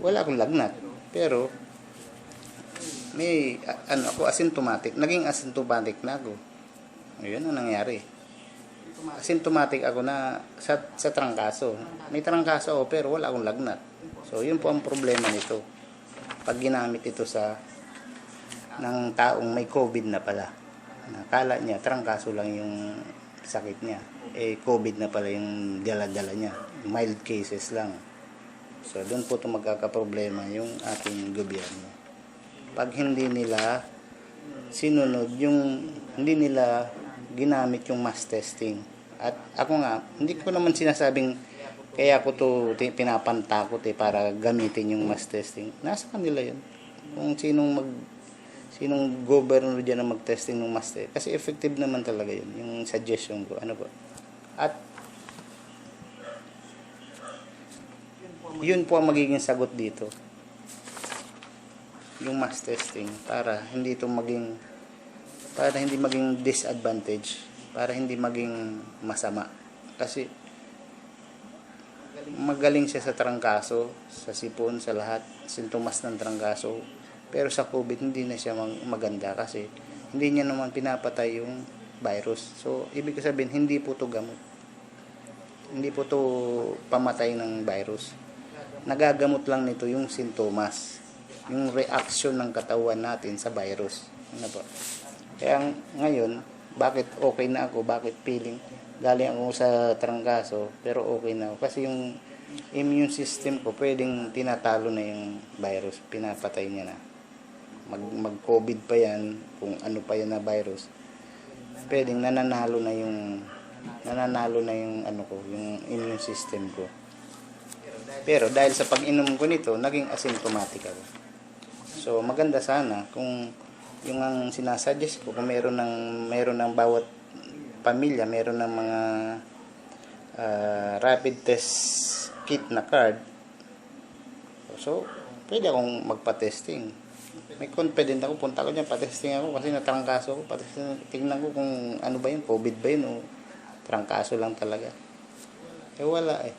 wala akong lagnat. Pero may ako asymptomatic, naging asymptomatic na ako. Ayun ang nangyari. Asymptomatic ako na sa trangkaso. May trangkaso ako pero wala akong lagnat. So yun po ang problema nito. Pag ginamit ito ng taong may COVID na pala. Nakala niya trangkaso lang yung sakit niya. COVID na pala yung dala-dala niya. Mild cases lang. So doon po ito magkakaproblema yung ating gobyerno. Pag hindi nila sinunod hindi nila ginamit yung mass testing. At ako nga, hindi ko naman sinasabing kaya ko to pinapantakot para gamitin yung mass testing. Nasa kanila yun. Kung sinong Sinong governor dyan na mag-testing ng mass test? Kasi effective naman talaga yun, yung suggestion ko. Ano po? At yun po ang magiging sagot dito. Yung mass testing para hindi maging disadvantage, para hindi maging masama. Kasi magaling siya sa trangkaso, sa sipon, sa lahat, sintomas ng trangkaso. Pero sa COVID hindi na siya maganda kasi hindi niya naman pinapatay yung virus. So ibig sabihin hindi po to gamot. Hindi po to pamatay ng virus. Nagagamot lang nito yung sintomas, yung reaction ng katawan natin sa virus. Ano po? Kaya ngayon, bakit okay na ako? Bakit feeling? Galing ako sa trangkaso, pero okay na ako. Kasi yung immune system ko, pwedeng tinatalo na yung virus. Pinapatay niya na. Mag-COVID pa yan, kung ano pa yan na virus. Pwedeng nananalo na yung ano ko, yung immune system ko. Pero dahil sa pag-inom ko nito, naging asymptomatic ako. So maganda sana kung yung ang sinasuggest ko, kung meron ng bawat pamilya, meron ng mga rapid test kit na card. So pwede akong magpa-testing. May confident ako, punta ko dyan, pa-testing ako kasi natrangkaso ko. Tingnan ko kung ano ba yun, COVID ba yun o trangkaso lang talaga. Wala eh.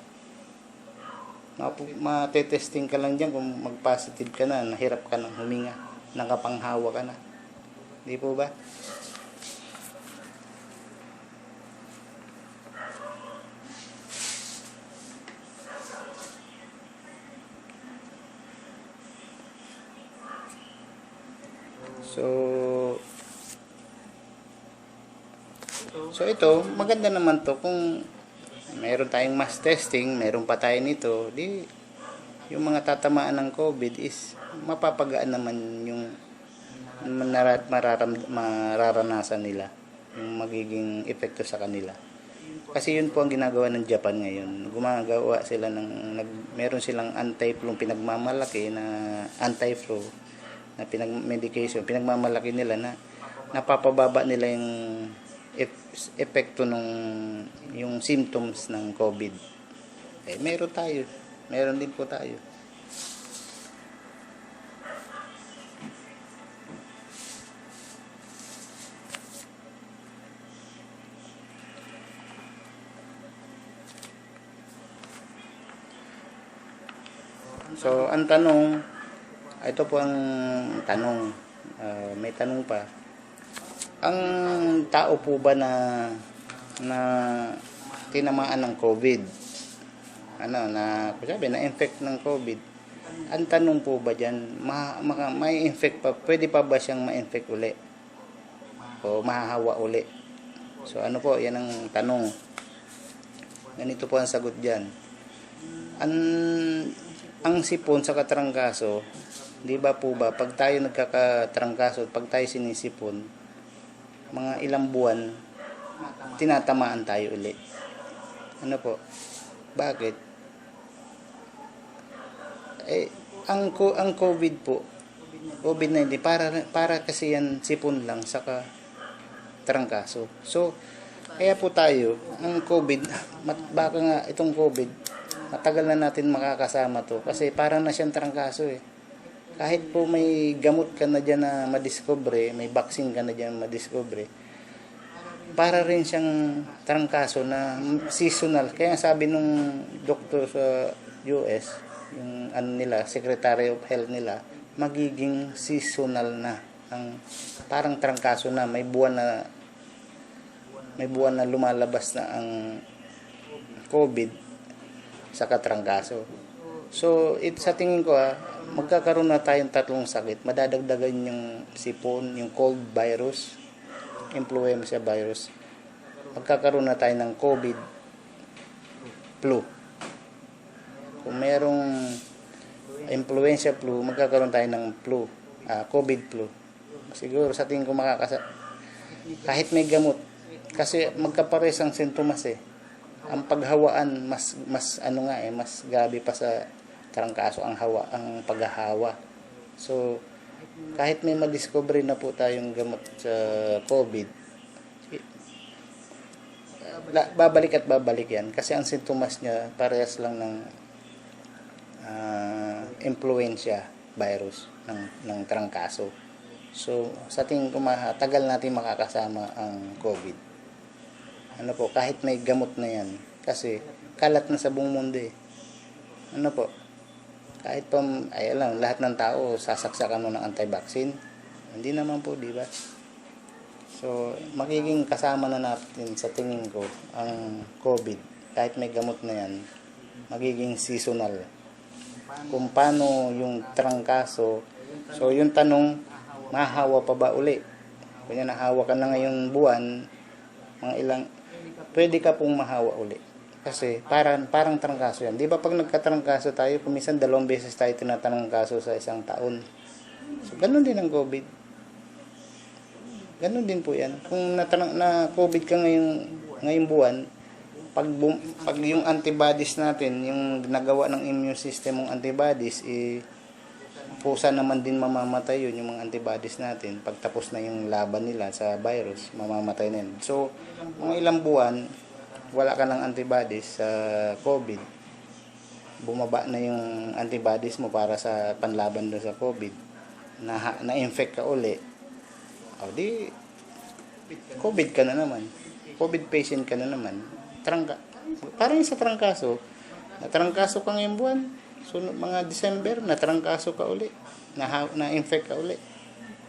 Matetesting ka lang dyan kung mag-positive ka na, nahirap ka ng huminga, nakapanghawa ka na. Di po ba? So ito, maganda naman to kung meron tayong mass testing, meron pa tayo nito, di yung mga tatamaan ng COVID is mapapagaan naman yung mararanasan nila, yung magiging epekto sa kanila. Kasi yun po ang ginagawa ng Japan ngayon. Gumagawa sila meron silang anti-flu, pinagmamalaki na anti-flu na medication, pinagmamalaki nila na napapababa nila yung epekto yung symptoms ng COVID. Meron din po tayo. So ang tanong, ito po ang tanong, may tanong pa. Ang tao po ba na tinamaan ng COVID, na-infect ng COVID, ang tanong po ba dyan, may infect pa, pwede pa ba siyang ma-infect uli? O mahahawa uli? So ano po, yan ang tanong. Ganito po ang sagot dyan. Ang sipon sa katrangkaso, di ba po ba, pag tayo nagkakatrangkaso, pag tayo sinisipon, mga ilang buwan, tinatamaan tayo ulit. Ano po? Bakit? Ang COVID po, COVID-19, para kasi yan sipon lang sa trangkaso. So, kaya po tayo, ang COVID, baka nga itong COVID, matagal na natin makakasama to. Kasi parang na siyang trangkaso eh. Kahit po may gamot ka na dyan na madiscover, may vaccine ka na dyan na madiscover, para rin siyang trangkaso na seasonal. Kaya sabi nung doktor sa US, yung Secretary of Health nila, magiging seasonal na. Parang trangkaso na, may buwan na lumalabas na ang COVID sa katrangkaso. So, sa tingin ko magkakaroon na tayong tatlong sakit. Madadagdagan yung sipon, yung cold virus, influenza virus. Magkakaroon na tayo ng COVID flu. Kung merong influenza flu, magkakaroon tayo ng COVID flu. Siguro sa tingin ko kahit may gamot. Kasi magkapares ang sintomas eh. Ang paghawaan mas grabe pa sa trangkaso ang paghahawa. So kahit may madiscover na po tayong gamot sa COVID, babalik at babalik yan. Kasi ang sintomas niya, parehas lang ng influenza virus ng trangkaso. So, sa tingin ko, tagal natin makakasama ang COVID. Ano po, kahit may gamot na yan. Kasi, kalat na sa buong mundo eh. Ano po, kahit pa, ay alam, lahat ng tao, sasaksakan mo ng anti-vaccine. Hindi naman po, di ba? So, magiging kasama na natin sa tingin ko, ang COVID. Kahit may gamot na yan, magiging seasonal. Kung paano yung trangkaso, so yung tanong, mahahawa pa ba uli? Kung yan nahawa ka na ngayong buwan, mga ilang, pwede ka pong mahawa uli. Kasi parang trangkaso yan. Di ba pag nagkatrangkaso tayo, kumisan 2 beses tayo tinatrangkaso sa isang taon. So ganun din ang COVID. Ganun din po yan. Kung na COVID ka ngayong buwan, pag yung antibodies natin, yung nagawa ng immune system mong antibodies, pusa naman din mamamatay yun, yung mga antibodies natin. Pag tapos na yung laban nila sa virus, mamamatay na yun. So, mga ilang buwan, wala ka ng antibodies sa COVID, bumaba na yung antibodies mo para sa panlaban doon sa COVID, na-infect ka uli, o di, COVID ka na naman. COVID patient ka na naman. Parang sa trangkaso, natrangkaso ka ngayong buwan, so mga December, natrangkaso ka uli, na-infect ka uli.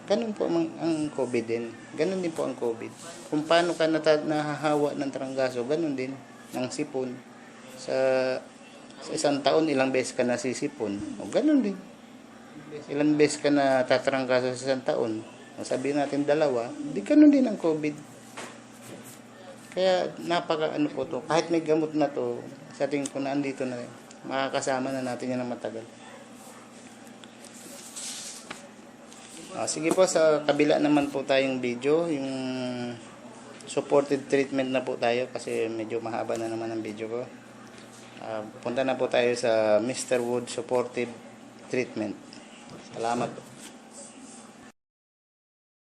Ganun po ang COVID din. Ganun din po ang COVID. Kung paano ka nahahawa ng trangkaso, ganun din ng sipon. Sa isang taon, ilang beses ka nasisipon. O ganun din. Ilang beses ka na tatrangkaso sa isang taon. O sabihin natin 2, di ganun din ang COVID. Kaya ano po to, kahit may gamot na to, sa tingin ko na andito na rin. Makakasama na natin yan ng matagal. Sige po, sa kabila naman po tayong video, yung supported treatment na po tayo kasi medyo mahaba na naman ang video ko. Punta na po tayo sa Mr. Wood Supportive Treatment. Salamat po.